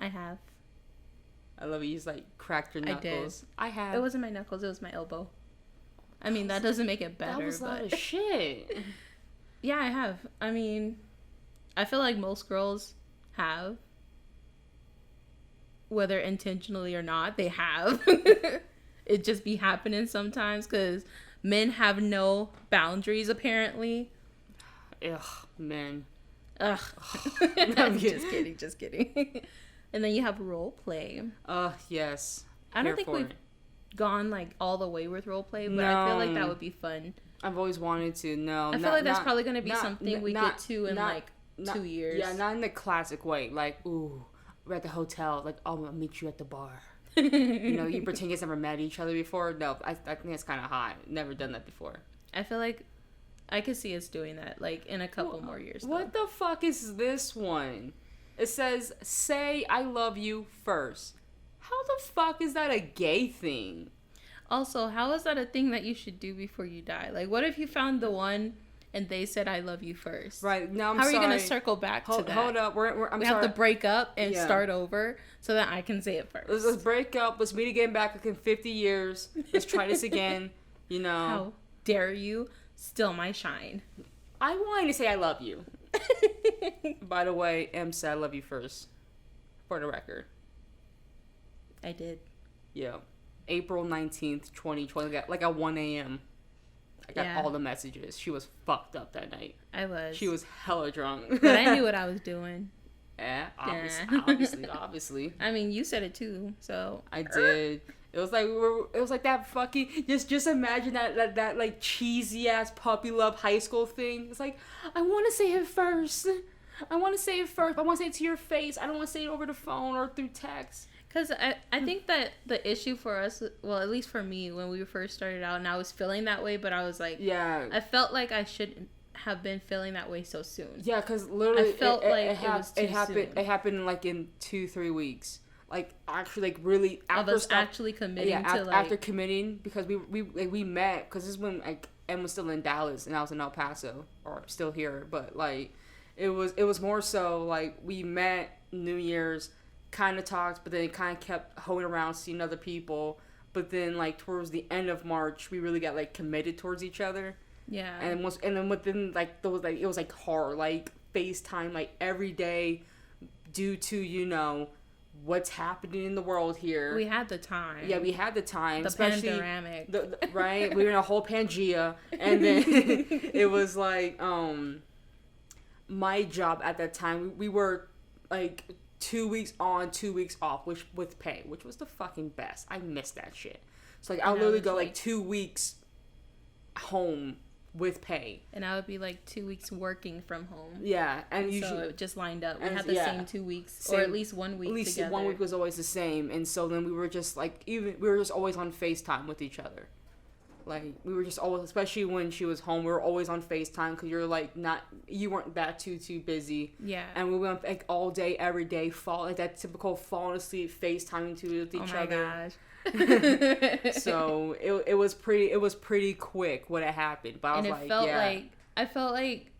I have. I love it. You just like cracked your knuckles. I have. It wasn't my knuckles. It was my elbow. I mean, that doesn't make it better. That was a lot of shit. Yeah, I have. I mean, I feel like most girls have. Whether intentionally or not, they have. It just be happening sometimes because men have no boundaries, apparently. Ugh, men. Ugh. Just kidding. And then you have role play. Yes. I don't think we've gone like all the way with role play, but I feel like that would be fun. I've always wanted to. No, I feel like that's probably going to be something we get to in like 2 years. Yeah, not in the classic way. Like, ooh, we're at the hotel. Like, oh, I'll meet you at the bar. You know, you pretend you guys never met each other before. No, I think that's kind of hot. Never done that before. I feel like I could see us doing that, like, in a couple more years. What the fuck is this one? It says, say I love you first. How the fuck is that a gay thing? Also, how is that a thing that you should do before you die? Like, what if you found the one and they said I love you first? Right, now How are you going to circle back to that? Hold up, we have to break up and start over so that I can say it first. Let's break up. Let's meet again back like in 50 years. Let's try this again, you know. How dare you steal my shine? I wanted to say I love you. By the way, Em said I love you first. For the record. I did. Yeah. April 19th, 2020. Like at 1 a.m. I got all the messages. She was fucked up that night. I was. She was hella drunk. But I knew what I was doing. Yeah, obviously. I mean, you said it too, so. I did. It was like that fucking just imagine that like cheesy ass puppy love high school thing. It's like, I want to say it first. I want to say it to your face. I don't want to say it over the phone or through text. Because I think that the issue for us, well, at least for me, when we first started out, and I was feeling that way, but I was like, I felt like I shouldn't have been feeling that way so soon. Yeah, because literally, I felt it was too soon. It happened like in 2-3 weeks. Like actually, like really after of us actually committing to like after committing, because we met, because this is when like Em was still in Dallas and I was in El Paso, or still here, but like it was more so like we met New Year's, kind of talked, but then it kind of kept hoeing around, seeing other people, but then like towards the end of March we really got like committed towards each other. Yeah. And then within like those, like it was like hard, like FaceTime like every day, due to, you know, what's happening in the world here. We had the time. Yeah, we had the time. The especially panoramic. Right? We were in a whole Pangea. And then it was like, my job at that time, we were like 2 weeks on, 2 weeks off, which with pay, which was the fucking best. I missed that shit. So like I would literally go like 2 weeks home with pay, and I would be like 2 weeks working from home. Yeah, and usually so it just lined up. We had the same 2 weeks, or at least 1 week. At least together. 1 week was always the same, and so then we were just like we were just always on FaceTime with each other, Like, we were just always, especially when she was home, we were always on FaceTime because you're like you weren't that too busy. Yeah. And we went like all day, every day, like that typical falling asleep FaceTiming with each other. Oh my gosh. So it was pretty quick when it happened. But I felt like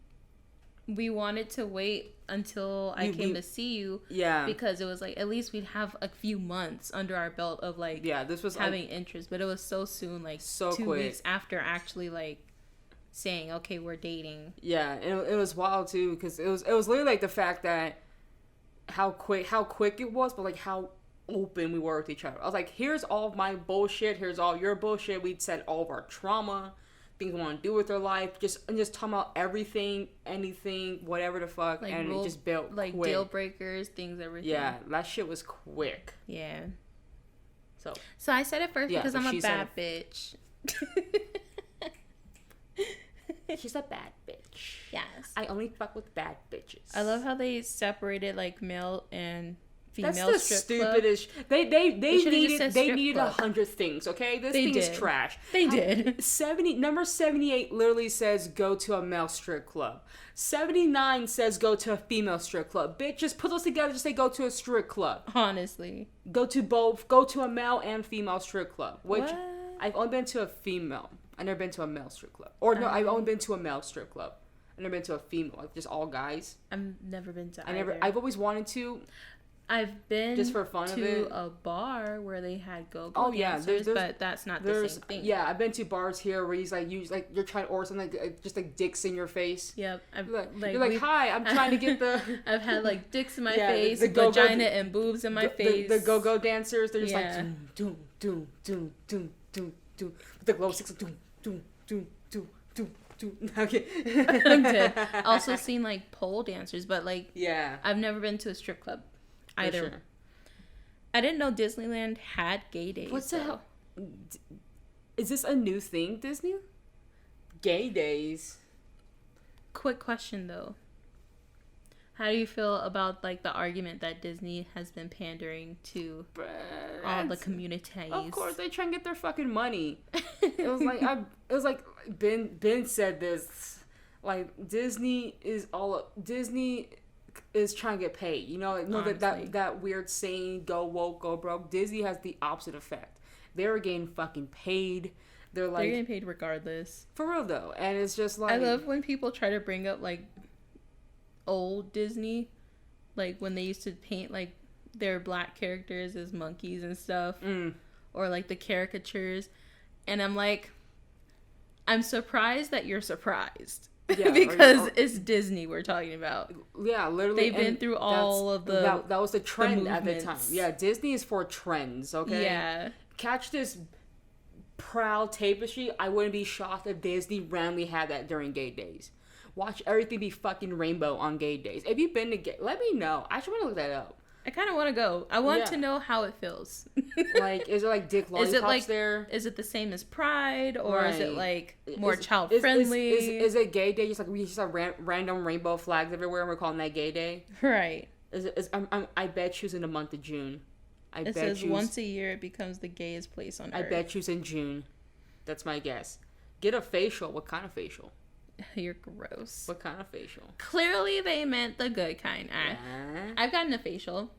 we wanted to wait until I came to see you. Yeah. Because it was like, at least we'd have a few months under our belt of like, this was having interest. But it was so soon, like so 2 weeks after actually like saying, okay, we're dating. Yeah. And it was wild too, because it was literally like the fact that how quick it was, but like how open we were with each other. I was like, here's all of my bullshit. Here's all your bullshit. We'd said all of our trauma, things we want to do with our life, just talking about everything, anything, whatever the fuck, like and it just built like quick. Deal breakers, things, everything. Yeah, that shit was quick. Yeah. So I said it first because I'm a bad bitch. She's a bad bitch. Yes. I only fuck with bad bitches. I love how they separated like male and female. That's the stupidest. They needed 100 things. Okay, this thing is trash. They did. Number 78 literally says go to a male strip club. 79 says go to a female strip club. Bitch, just put those together. Just say go to a strip club. Honestly, go to both. Go to a male and female strip club. Which I've only been to a female. I've never been to a male strip club. Or no, I've only been to a male strip club. I've never been to a female, like just all guys. I've never been to either. I've always wanted to. I've been just for fun to a bar where they had go-go dancers, but that's not the same thing. Yeah, I've been to bars here where you're trying to order something like, just like dicks in your face. Yep. You're like, hi, I'm trying to get the... I've had like dicks in my face, vagina and boobs in my face. The go-go dancers, they're just like doom, doom, doom, doom, doom, doom. The glow sticks, doom, doom, doom, doom, doom. Okay. I'm dead. Also seen like pole dancers, but like I've never been to a strip club either. Sure. I didn't know Disneyland had gay days. What the hell? Is this a new thing, Disney? Gay days. Quick question though. How do you feel about like the argument that Disney has been pandering to all the communities? Of course, they try and get their fucking money. It was like Ben said this. Like Disney is trying to get paid. You know that weird saying, go woke, go broke. Disney has the opposite effect. They're getting fucking paid. They're getting paid regardless. For real though. And it's just like, I love when people try to bring up like old Disney, like when they used to paint like their black characters as monkeys and stuff, or like the caricatures, and I'm like, I'm surprised that you're surprised. Yeah, because it's Disney we're talking about. Yeah, literally. They've been through all of the that was the trend at the time. Yeah, Disney is for trends, okay? Yeah. Catch this proud tapestry. I wouldn't be shocked if Disney randomly had that during gay days. Watch everything be fucking rainbow on gay days. If you've been to gay, let me know. I actually want to look that up. I kind of want to go. I want to know how it feels. Like, is it like dick lollipops there? Is it the same as Pride, or is it like more child friendly? Is it gay day? Just like we just have random rainbow flags everywhere, and we're calling that gay day. Right. I bet you's in the month of June. It says once a year it becomes the gayest place on earth. I bet you's in June. That's my guess. Get a facial. What kind of facial? You're gross. What kind of facial? Clearly they meant the good kind. I've gotten a facial.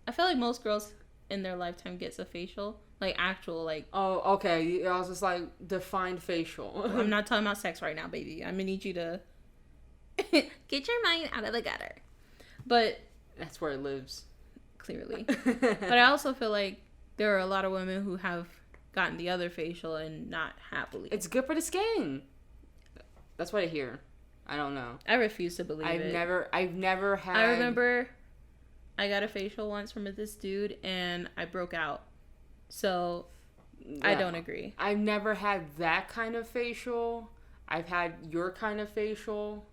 I feel like most girls in their lifetime gets a facial. Like actual like... Oh, okay. I was just like, define facial. I'm not talking about sex right now, baby. I'm gonna need you to get your mind out of the gutter. But... That's where it lives. Clearly. But I also feel like there are a lot of women who have gotten the other facial and not happily. It's good for the skin. That's what I hear. I don't know. I refuse to believe it. I've never had... I remember I got a facial once from this dude and I broke out. So, yeah. I don't agree. I've never had that kind of facial. I've had your kind of facial.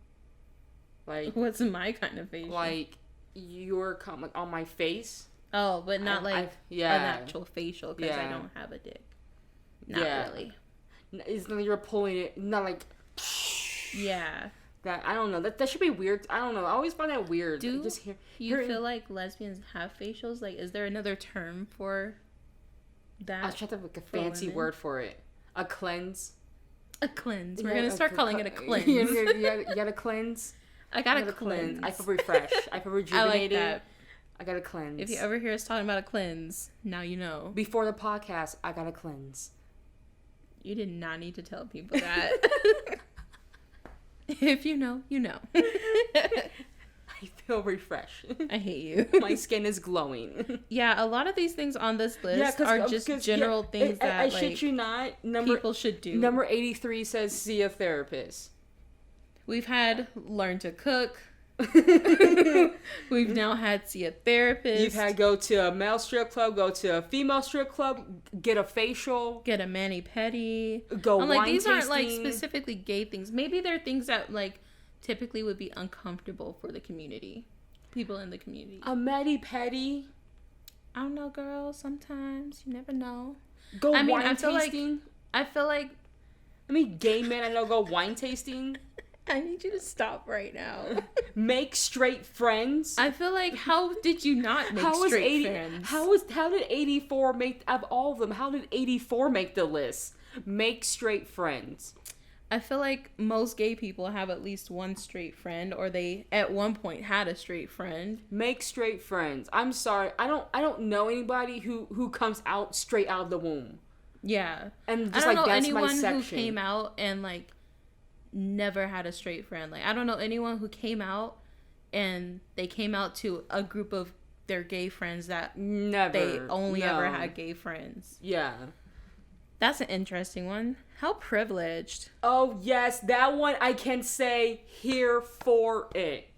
Like... What's my kind of facial? Like, your... Like, on my face. Oh, but not an actual facial because I don't have a dick. Not really. It's like you're pulling it... Not like... Yeah. That I don't know. That should be weird. I don't know. I always find that weird. Do you feel like lesbians have facials? Like, is there another term for that? I was trying to have like a fancy word for it. A cleanse. A cleanse. We're gonna start calling it a cleanse. You gotta cleanse. I gotta cleanse. I feel refreshed. I feel rejuvenated. I like that. I gotta cleanse. If you ever hear us talking about a cleanse, now you know. Before the podcast, I gotta cleanse. You did not need to tell people that. If you know, you know. I feel refreshed. I hate you. My skin is glowing. Yeah, a lot of these things on this list are just general things that I shit you not. People should do. Number 83 says see a therapist. We've had learn to cook. We've now had see a therapist. You've had go to a male strip club, go to a female strip club, get a facial, get a mani-pedi. Go I'm wine like, these tasting. aren't like specifically gay things. Maybe they're things that like typically would be uncomfortable for the community, people in the community. A mani-pedi. I don't know, girl. Sometimes you never know. Go wine I feel tasting. I feel like. I mean, gay men I know go wine tasting. I need you to stop right now. Make straight friends. I feel like, how did you not make straight friends? How did 84 make, of all of them, how did 84 make the list? Make straight friends. I feel like most gay people have at least one straight friend, or they at one point had a straight friend. Make straight friends. I'm sorry, I don't know anybody who comes out straight out of the womb. Yeah, and just I don't know that's anyone my section. Who came out and like never had a straight friend. Like, I don't know anyone who came out and they came out to a group of their gay friends that they only ever had gay friends. Yeah. That's an interesting one. How privileged. Oh, yes. That one I can say here for it.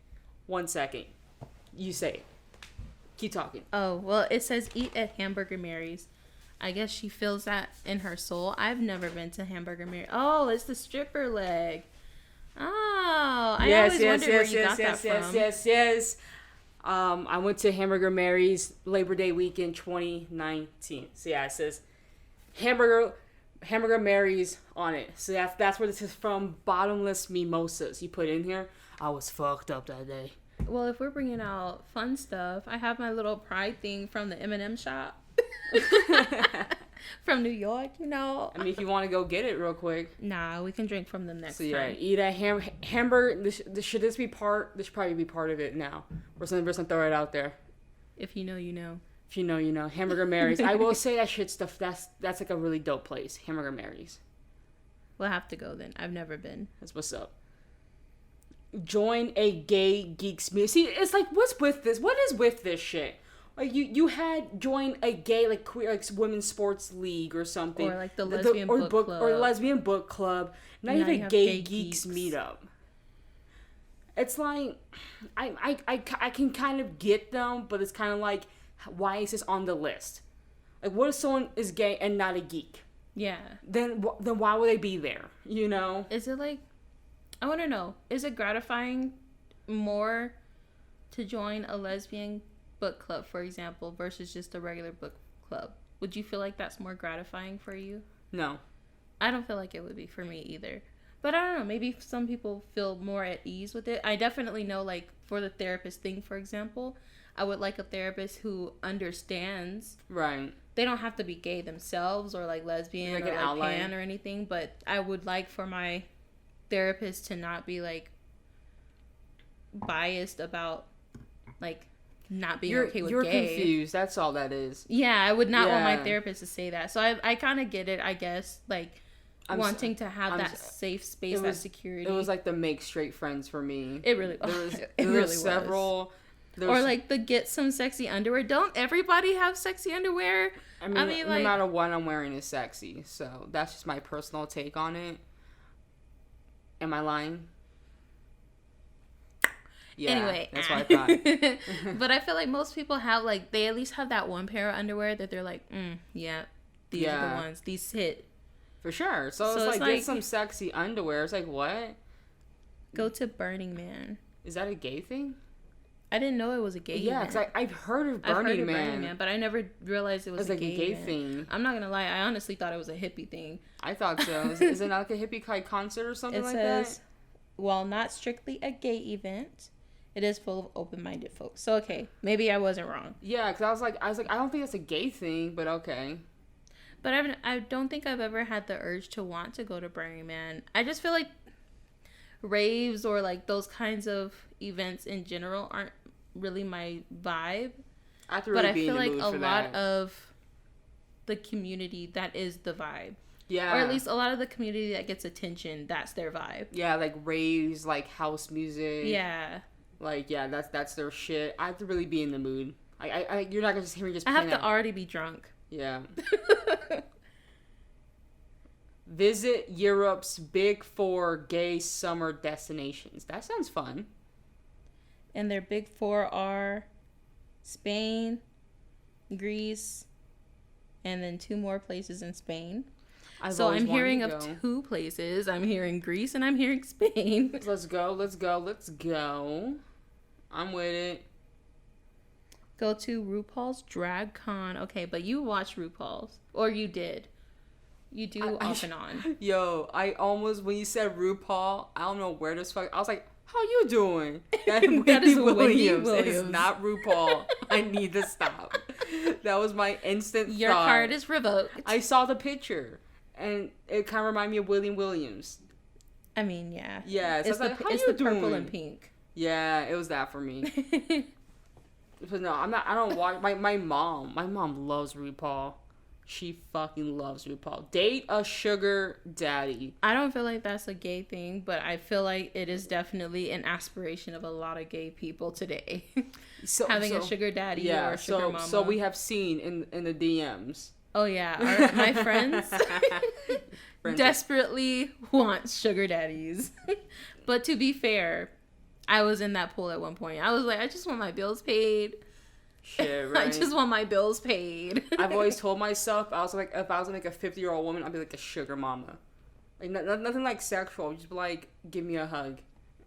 1 second. You say it. Keep talking. Oh, well, it says eat at Hamburger Mary's. I guess she feels that in her soul. I've never been to Hamburger Mary. Oh, it's the stripper leg. Oh, I always wondered where you got that from. Yes. I went to Hamburger Mary's Labor Day weekend 2019. So yeah, it says Hamburger Mary's on it. So that's where this is from. Bottomless mimosas you put in here. I was fucked up that day. Well, if we're bringing out fun stuff, I have my little pride thing from the M&M shop. From New York, you know. I mean, if you want to go get it real quick. Nah, we can drink from them next time. So yeah, eat a hamburger. This should probably be part of it now. We're gonna throw it out there. If you know, you know. If you know, you know. Hamburger Mary's. I will say that shit stuff. That's like a really dope place. Hamburger Mary's. We'll have to go then. I've never been. That's what's up. Join a gay geeks meet. See, it's like, what's with this? What is with this shit? Like you had join a gay like queer like women's sports league or something, or like the lesbian book club, or lesbian book club. Now you have a gay geeks meetup. It's like I can kind of get them, but it's kind of like, why is this on the list? Like, what if someone is gay and not a geek? Yeah. Then why would they be there? You know? Is it like, I want to know, is it gratifying more to join a lesbian book club, for example, versus just a regular book club? Would you feel like that's more gratifying for you? No. I don't feel like it would be for me either. But I don't know, maybe some people feel more at ease with it. I definitely know, like, for the therapist thing, for example, I would like a therapist who understands. Right. They don't have to be gay themselves or like lesbian like or like pan or anything, but I would like for my therapist to not be like biased about like not being okay with you're gay. You're confused. That's all that is. Yeah, I would not want my therapist to say that. So I kind of get it, I guess, like wanting to have that safe space, that security. It was like the make straight friends for me. It really was. It really was. Several. Or like the get some sexy underwear. Don't everybody have sexy underwear? I mean like, no matter what I'm wearing is sexy. So that's just my personal take on it. Am I lying? Yeah, anyway, that's what I thought. But I feel like most people have like, they at least have that one pair of underwear that they're like, yeah, these are the ones. These hit. For sure. So it's like get some sexy underwear. It's like, what? Go to Burning Man. Is that a gay thing? I didn't know it was a gay event. Yeah, because I've heard of Burning Man, but I never realized it was like a gay thing. I'm not going to lie. I honestly thought it was a hippie thing. I thought so. Is it not like a hippie concert or something like that? It says, while not strictly a gay event, it is full of open-minded folks. So, okay, maybe I wasn't wrong. Yeah, because I was like, I don't think that's a gay thing, but okay. But I don't think I've ever had the urge to want to go to Burning Man. I just feel like raves or like those kinds of events in general aren't really my vibe. But I feel like a lot of the community, that is the vibe. Yeah. Or at least a lot of the community that gets attention, that's their vibe. Yeah, like raves, like house music. Yeah. Like, yeah, that's their shit. I have to really be in the mood. You're not gonna just hear me just. I have to already be drunk. Yeah. Visit Europe's big 4 gay summer destinations. That sounds fun. And their big 4 are Spain, Greece, and then 2 more places in Spain. So I'm hearing of 2 places. I'm hearing Greece and I'm hearing Spain. Let's go. I'm with it. Go to RuPaul's Drag Con. Okay, but you watch RuPaul's. Or you did. You do off and on. Yo, I almost, when you said RuPaul, I don't know where this fuck, I was like, how you doing? That is Wendy Williams. It's not RuPaul. I need to stop. That was my instant Your thought. card is revoked. I saw the picture, and it kind of reminded me of William Williams. I mean, yeah. Yeah, so it's the purple and pink. Yeah, it was that for me. But no, I don't watch, my mom loves RuPaul. She fucking loves RuPaul. Date a sugar daddy. I don't feel like that's a gay thing, but I feel like it is definitely an aspiration of a lot of gay people today. Having a sugar daddy or a sugar mama. So we have seen in the DMs. Oh yeah, my friends desperately want sugar daddies. But to be fair, I was in that pool at one point. I was like, I just want my bills paid. Shit, right? I just want my bills paid. I've always told myself, I was like, if I was like a 50-year-old woman, I'd be like a sugar mama. Like nothing like sexual, just be like, give me a hug.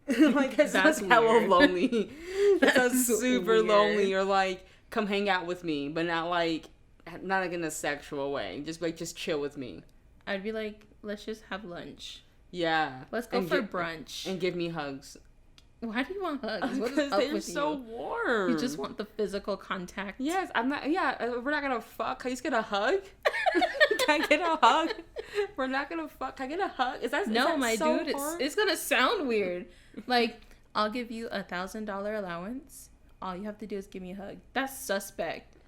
Like that's hella lonely. That's super weird. Lonely. Or like, come hang out with me, but not like in a sexual way. Just chill with me. I'd be like, let's just have lunch. Yeah. Let's go for brunch and give me hugs. Why do you want hugs? Because they're so warm. You just want the physical contact. Yes, I'm not. Yeah, we're not gonna fuck. Can you just get a hug? Can I get a hug? We're not gonna fuck. Can I get a hug? Is that my so dude? It's gonna sound weird. Like, I'll give you $1,000 allowance. All you have to do is give me a hug. That's suspect.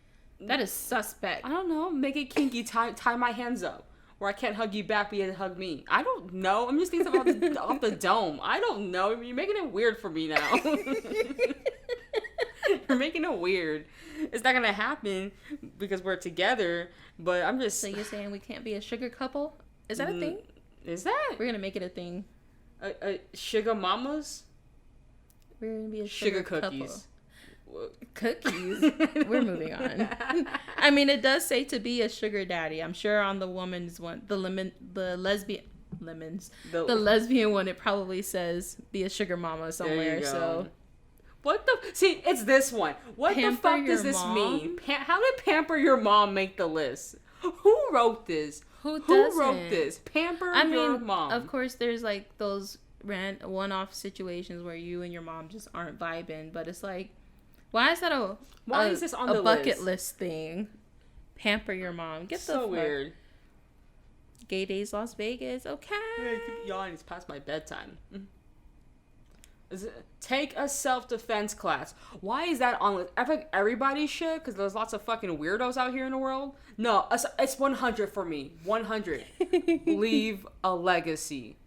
That is suspect. I don't know. Make it kinky. Tie my hands up. Where I can't hug you back, but you hug me. I don't know. I'm just thinking about off the dome. I don't know. You're making it weird for me now. You're making it weird. It's not gonna happen because we're together. But I'm just. So you're saying we can't be a sugar couple? Is that a thing? Is that? We're gonna make it a thing. Sugar mamas. We're gonna be a sugar cookies. Couple. Cookies. We're moving on. I mean, it does say to be a sugar daddy. I'm sure on the woman's one, the lesbian one, it probably says be a sugar mama somewhere. So, what the? See, it's this one. What the fuck does this mean? How did pamper your mom make the list? Who wrote this? Who wrote this? Pamper your mom. Of course, there's like those one-off situations where you and your mom just aren't vibing, but it's like. Why is this on the bucket list thing? Pamper your mom. Get the fuck. Weird. Gay Days Las Vegas. Okay. I keep yawning. It's past my bedtime. Take a self-defense class. Why is that on? I feel like everybody should, because there's lots of fucking weirdos out here in the world. No, it's 100 for me. 100. Leave a legacy.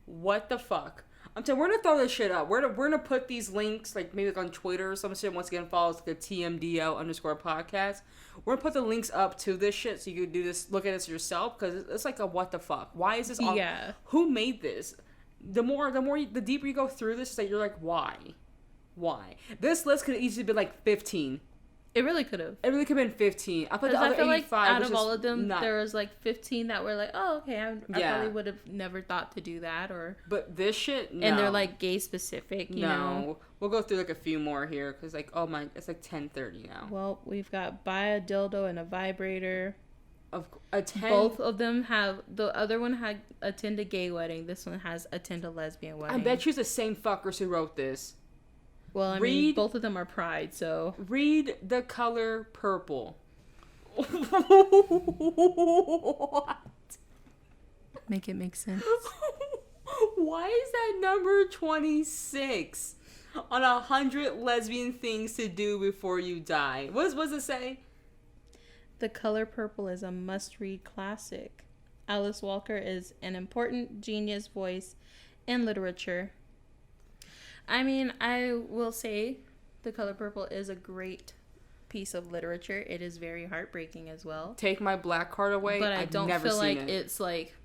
What the fuck? I'm telling you, we're gonna throw this shit up. We're gonna put these links, like maybe like on Twitter or some shit. Once again, follow us, the TMDL_podcast. We're gonna put the links up to this shit so you can do this, look at this yourself, because it's like a what the fuck. Why is this on? Yeah. Who made this? The deeper you go through this, it's like you're like, why? This list could easily be like 15. It really could have. It really could have been 15. I feel like out of all of them, there was like 15 that were like, oh, okay, I probably would have never thought to do that. But this shit, no. And they're like gay specific, you know? We'll go through like a few more here because like, oh my, it's like 10:30 now. Well, we've got buy a dildo and a vibrator. Both of them have, the other one had attend a gay wedding. This one has attend a lesbian wedding. I bet you it's the same fuckers who wrote this. Well, I mean, both of them are pride, so. Read the color purple. What? Make it make sense. Why is that number 26 on 100 lesbian things to do before you die? What does it say? The Color Purple is a must-read classic. Alice Walker is an important genius voice in literature. I mean, I will say The Color Purple is a great piece of literature. It is very heartbreaking as well. Take my black card away. But I don't feel like it's like...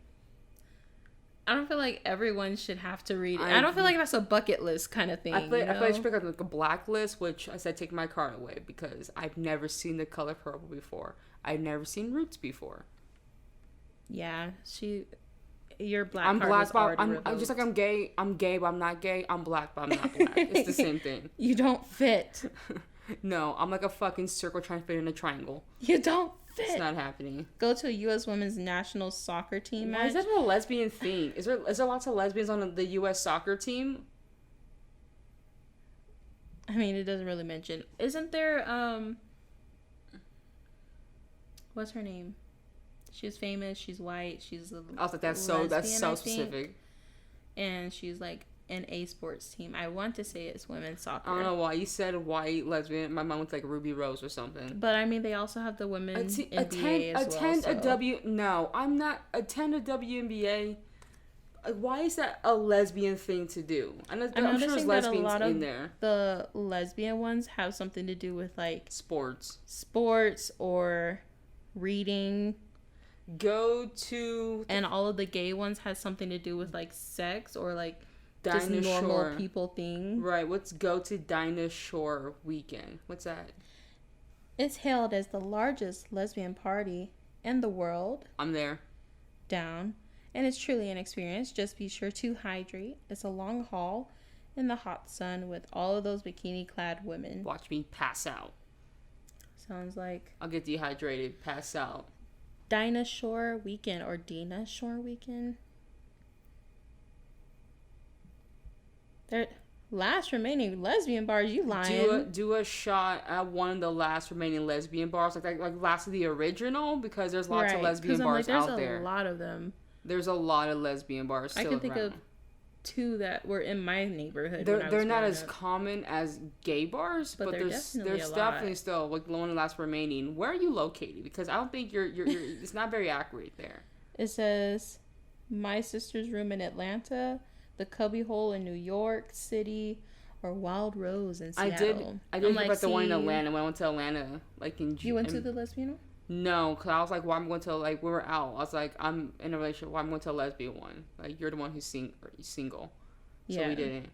I don't feel like everyone should have to read it. I don't feel like that's a bucket list kind of thing. I feel like you should pick up like a blacklist, which I said take my card away because I've never seen The Color Purple before. I've never seen Roots before. Yeah, your black I'm card black, was but already I'm just like I'm gay, but I'm not gay. I'm black, but I'm not black. It's the same thing. You don't fit. No, I'm like a fucking circle trying to fit in a triangle. You don't fit. It's not happening. Go to a U.S. women's national soccer team match. Why is that a lesbian thing? Is there lots of lesbians on the U.S. soccer team? I mean, it doesn't really mention. Isn't there, what's her name? She's famous. She's white. She's a I was like, that's so specific. And she's like an A sports team. I want to say it's women's soccer. I don't know why you said white lesbian. My mom went like Ruby Rose or something. But I mean, they also have the women NBA as well. No, I'm not attend a WNBA. Why is that a lesbian thing to do? I'm sure there's lesbians in there. The lesbian ones have something to do with like sports or reading. And all of the gay ones has something to do with like sex or like just normal people thing. Right. Let's go to Dinah Shore weekend. What's that? It's hailed as the largest lesbian party in the world. I'm there. Down. And it's truly an experience. Just be sure to hydrate. It's a long haul in the hot sun with all of those bikini-clad women. Watch me pass out. Sounds like... I'll get dehydrated, pass out. Dinah Shore weekend or Dina Shore weekend. They're last remaining lesbian bars. You lying? Do a shot at one of the last remaining lesbian bars, like last of the original, because there's lots of lesbian bars out there. There's a lot of them. There's a lot of lesbian bars still around. I can think of 2 that were in my neighborhood. They're not as common as gay bars, but there's definitely still like one of the last remaining. Where are you located? Because I don't think you're it's not very accurate there. It says My Sister's Room in Atlanta, the Cubbyhole in New York City, or Wild Rose in Seattle. I did hear about the one in Atlanta when I went to Atlanta, like in June. You went to the lesbian one? No, because I was like, well, I'm going to, like, we were out. I was like, I'm in a relationship. Well, I'm going to a lesbian one. Like, you're the one who's single. So we didn't.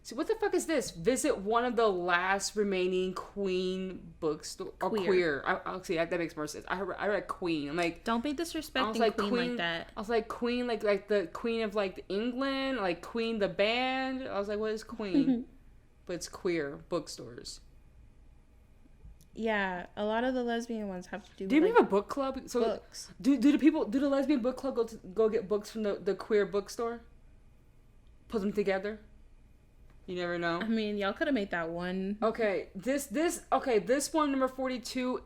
So what the fuck is this? Visit one of the last remaining queen bookstore. Or queer. I'll see, that makes more sense. I read queen. I'm like... Don't be disrespecting queen like that. I was like, queen, like the queen of, like, England. Like, Queen the band. I was like, what is queen? But it's queer bookstores. Yeah, a lot of the lesbian ones have to do with, do we have a book club? So books. Do the lesbian book club go get books from the queer bookstore? Put them together? You never know. I mean, y'all could have made that one. Okay, this one, number 42,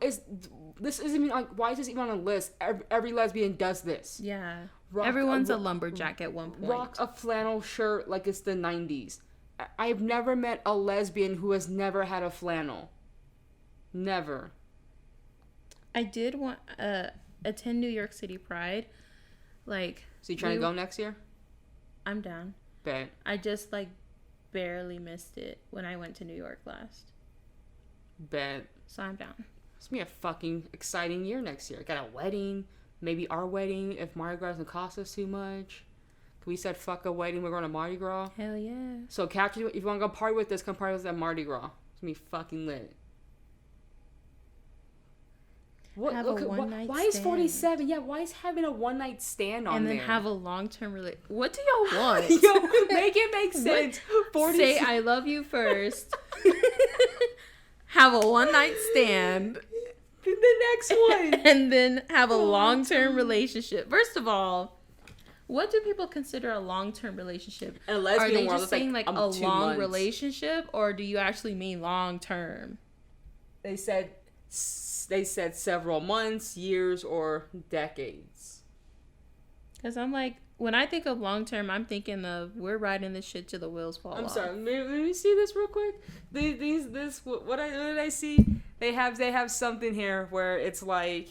this isn't even like, why is this even on a list? Every lesbian does this. Yeah. Everyone's a lumberjack at one point. Rock a flannel shirt like it's the 90s. I've never met a lesbian who has never had a flannel. Never. I did want attend New York City Pride. Like, so you trying to go next year? I'm down. Bet. I just like barely missed it when I went to New York last. Bet. So I'm down. It's gonna be a fucking exciting year next year. Got a wedding. Maybe our wedding if Mardi Gras doesn't cost us too much. We said fuck a wedding. We're going to Mardi Gras. Hell yeah. So catch you if you want to go party with us. Come party with us at Mardi Gras. It's gonna be fucking lit. What? Okay, why is 47? Yeah, why is having a one night stand on there? And then have a long-term relationship. What do y'all want? Yo, make it make sense. Say I love you first. Have a one night stand. The next one. And then have a long-term relationship. First of all, what do people consider a long-term relationship? In a lesbian Are they world, just saying like a long relationship, or do you actually mean long-term? They said they said several months, years, or decades. Because I'm like, when I think of long term, I'm thinking of we're riding this shit till the wheels fall off. I'm sorry. Let me see this real quick. What did I see? They have something here where it's like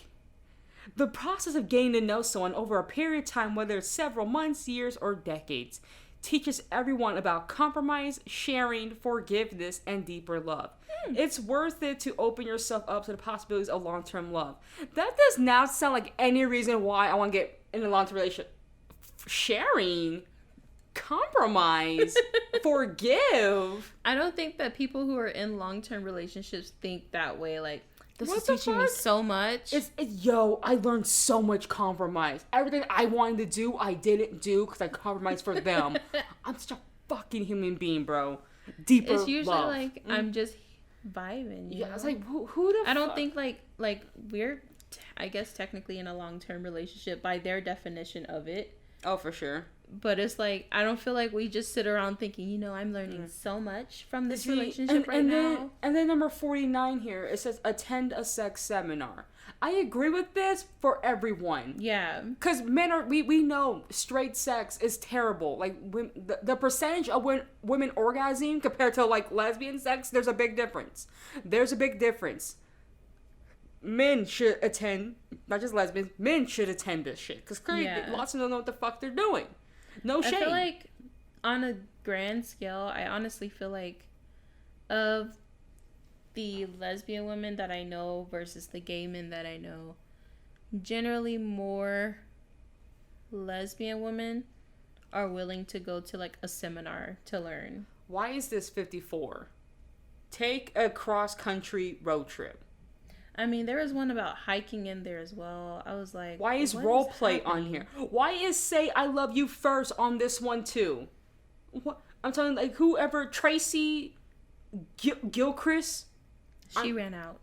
the process of getting to know someone over a period of time, whether it's several months, years, or decades, teaches everyone about compromise, sharing, forgiveness, and deeper love. It's worth it to open yourself up to the possibilities of long-term love. That does not sound like any reason why I want to get in a long-term relationship. Sharing, compromise, forgive. I don't think that people who are in long-term relationships think that way. Like, this What is the teaching me fuck? so much. I learned so much compromise. Everything I wanted to do, I didn't do because I compromised for them. I'm such a fucking human being, bro. Deeper It's usually love. like I'm just vibing. You know? It's like who the I don't fuck? think like we're, I guess technically in a long-term relationship by their definition of it. Oh, for sure. But it's like, I don't feel like we just sit around thinking, you know, I'm learning so much from this relationship now. And then number 49 here, it says attend a sex seminar. I agree with this for everyone. Yeah. Because men are, we know straight sex is terrible. Like, the percentage of women orgasming compared to, like, lesbian sex, there's a big difference. Men should attend, not just lesbians, men should attend this shit. Because lots of them don't know what the fuck they're doing. No shame. I feel like on a grand scale, I honestly feel like of the lesbian women that I know versus the gay men that I know, generally more lesbian women are willing to go to like a seminar to learn. Why is this 54? Take a cross-country road trip. I mean, there was one about hiking in there as well. I was like, why is role play on here? Why is say I love you first on this one too? What I'm telling you, like whoever Tracy Gilchrist, she ran out.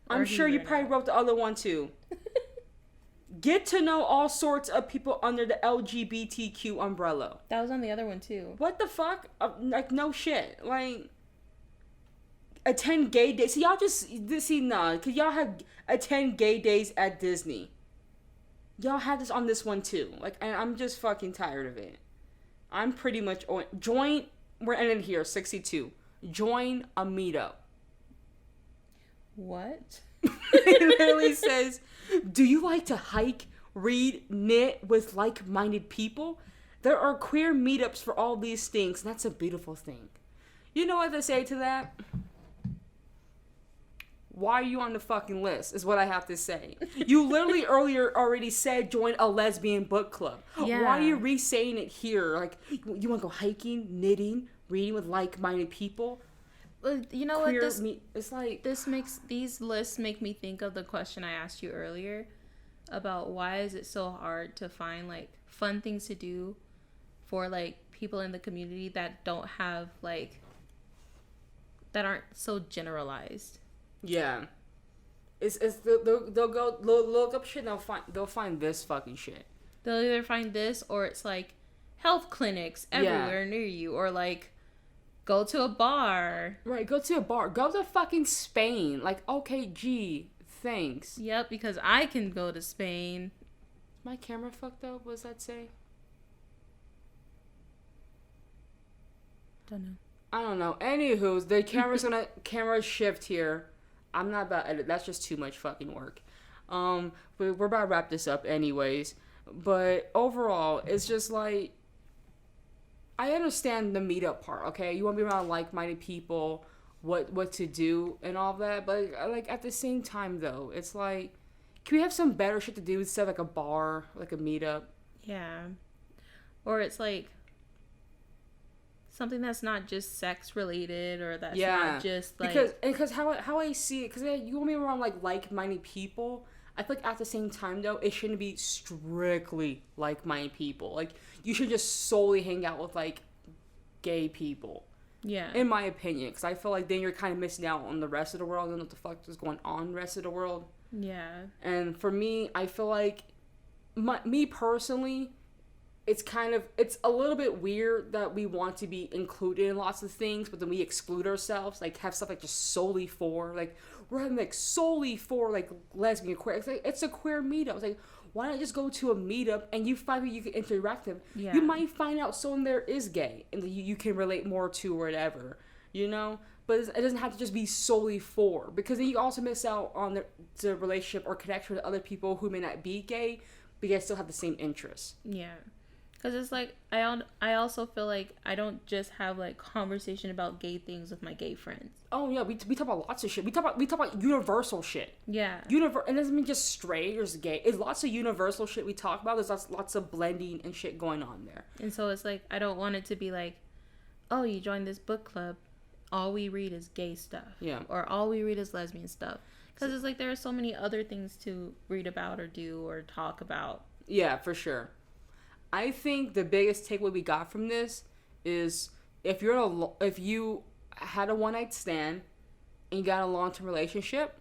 I'm sure you probably wrote the other one too. Get to know all sorts of people under the LGBTQ umbrella. That was on the other one too. What the fuck? Like no shit. Like. Attend gay days. See, y'all just cause y'all have attend gay days at Disney. Y'all had this on this one too. Like, and I'm just fucking tired of it. I'm pretty much join. We're ending here. 62. Join a meetup. What? It literally says, "Do you like to hike, read, knit with like-minded people? There are queer meetups for all these things, and that's a beautiful thing." You know what they say to that? Why are you on the fucking list is what I have to say. You literally earlier already said join a lesbian book club. Yeah. Why are you re-saying it here? Like, you want to go hiking, knitting, reading with like-minded people? You know Queer what? It's like... These lists make me think of the question I asked you earlier about why is it so hard to find, like, fun things to do for, like, people in the community that don't have, like, that aren't so generalized. Yeah, they'll go look up shit. And they'll find this fucking shit. They'll either find this or it's like health clinics everywhere near you, or like go to a bar. Right, go to a bar. Go to fucking Spain. Like, okay, gee, thanks. Yep, because I can go to Spain. Is my camera fucked up? What does that say? Don't know. I don't know. Anywho, the camera shift here. I'm not about to edit. That's just too much fucking work. We're about to wrap this up anyways. But overall, it's just like, I understand the meetup part, okay? You want to be around like-minded people, what to do and all that. But like at the same time though, it's like, can we have some better shit to do instead of like a bar, like a meetup? Yeah. Or it's like something that's not just sex related, or that's not just like because how I see it, because you want me around like-minded people. I feel like at the same time though, it shouldn't be strictly like-minded people. Like, you should just solely hang out with like gay people. Yeah. In my opinion, because I feel like then you're kind of missing out on the rest of the world and what the fuck is going on in the rest of the world. Yeah. And for me, I feel like me personally, it's a little bit weird that we want to be included in lots of things, but then we exclude ourselves, like have stuff like just solely for, like, we're having like solely for like lesbian, queer. It's like, it's a queer meetup. It's like, why not just go to a meetup and you find people you can interact with? Yeah. You might find out someone there is gay and you can relate more to or whatever, you know? But it doesn't have to just be solely for, because then you also miss out on the relationship or connection with other people who may not be gay, but you guys still have the same interests. Yeah. Because it's like, I also feel like I don't just have like conversation about gay things with my gay friends. Oh yeah, we talk about lots of shit. We talk about universal shit. Yeah. And it doesn't mean just straight or just gay. It's lots of universal shit we talk about. There's lots of blending and shit going on there. And so it's like, I don't want it to be like, oh, you joined this book club, all we read is gay stuff. Yeah. Or all we read is lesbian stuff. Because it's like there are so many other things to read about or do or talk about. Yeah, for sure. I think the biggest takeaway we got from this is if you had a one-night stand and you got in a long-term relationship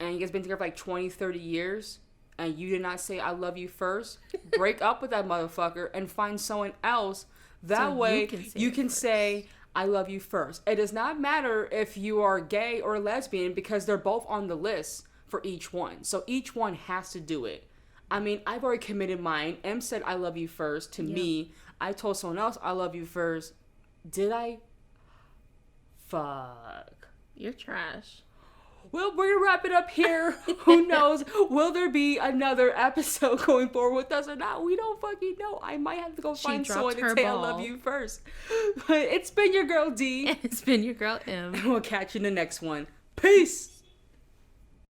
and you guys been together for like 20, 30 years and you did not say I love you first, break up with that motherfucker and find someone else. That so way you can say I love you first. It does not matter if you are gay or lesbian because they're both on the list for each one. So each one has to do it. I mean, I've already committed mine. M said I love you first to me. I told someone else I love you first. Did I? Fuck. You're trash. Well, we're gonna wrap it up here. Who knows? Will there be another episode going forward with us or not? We don't fucking know. I might have to go find someone to say I love you first. But it's been your girl D. And it's been your girl M. And we'll catch you in the next one. Peace.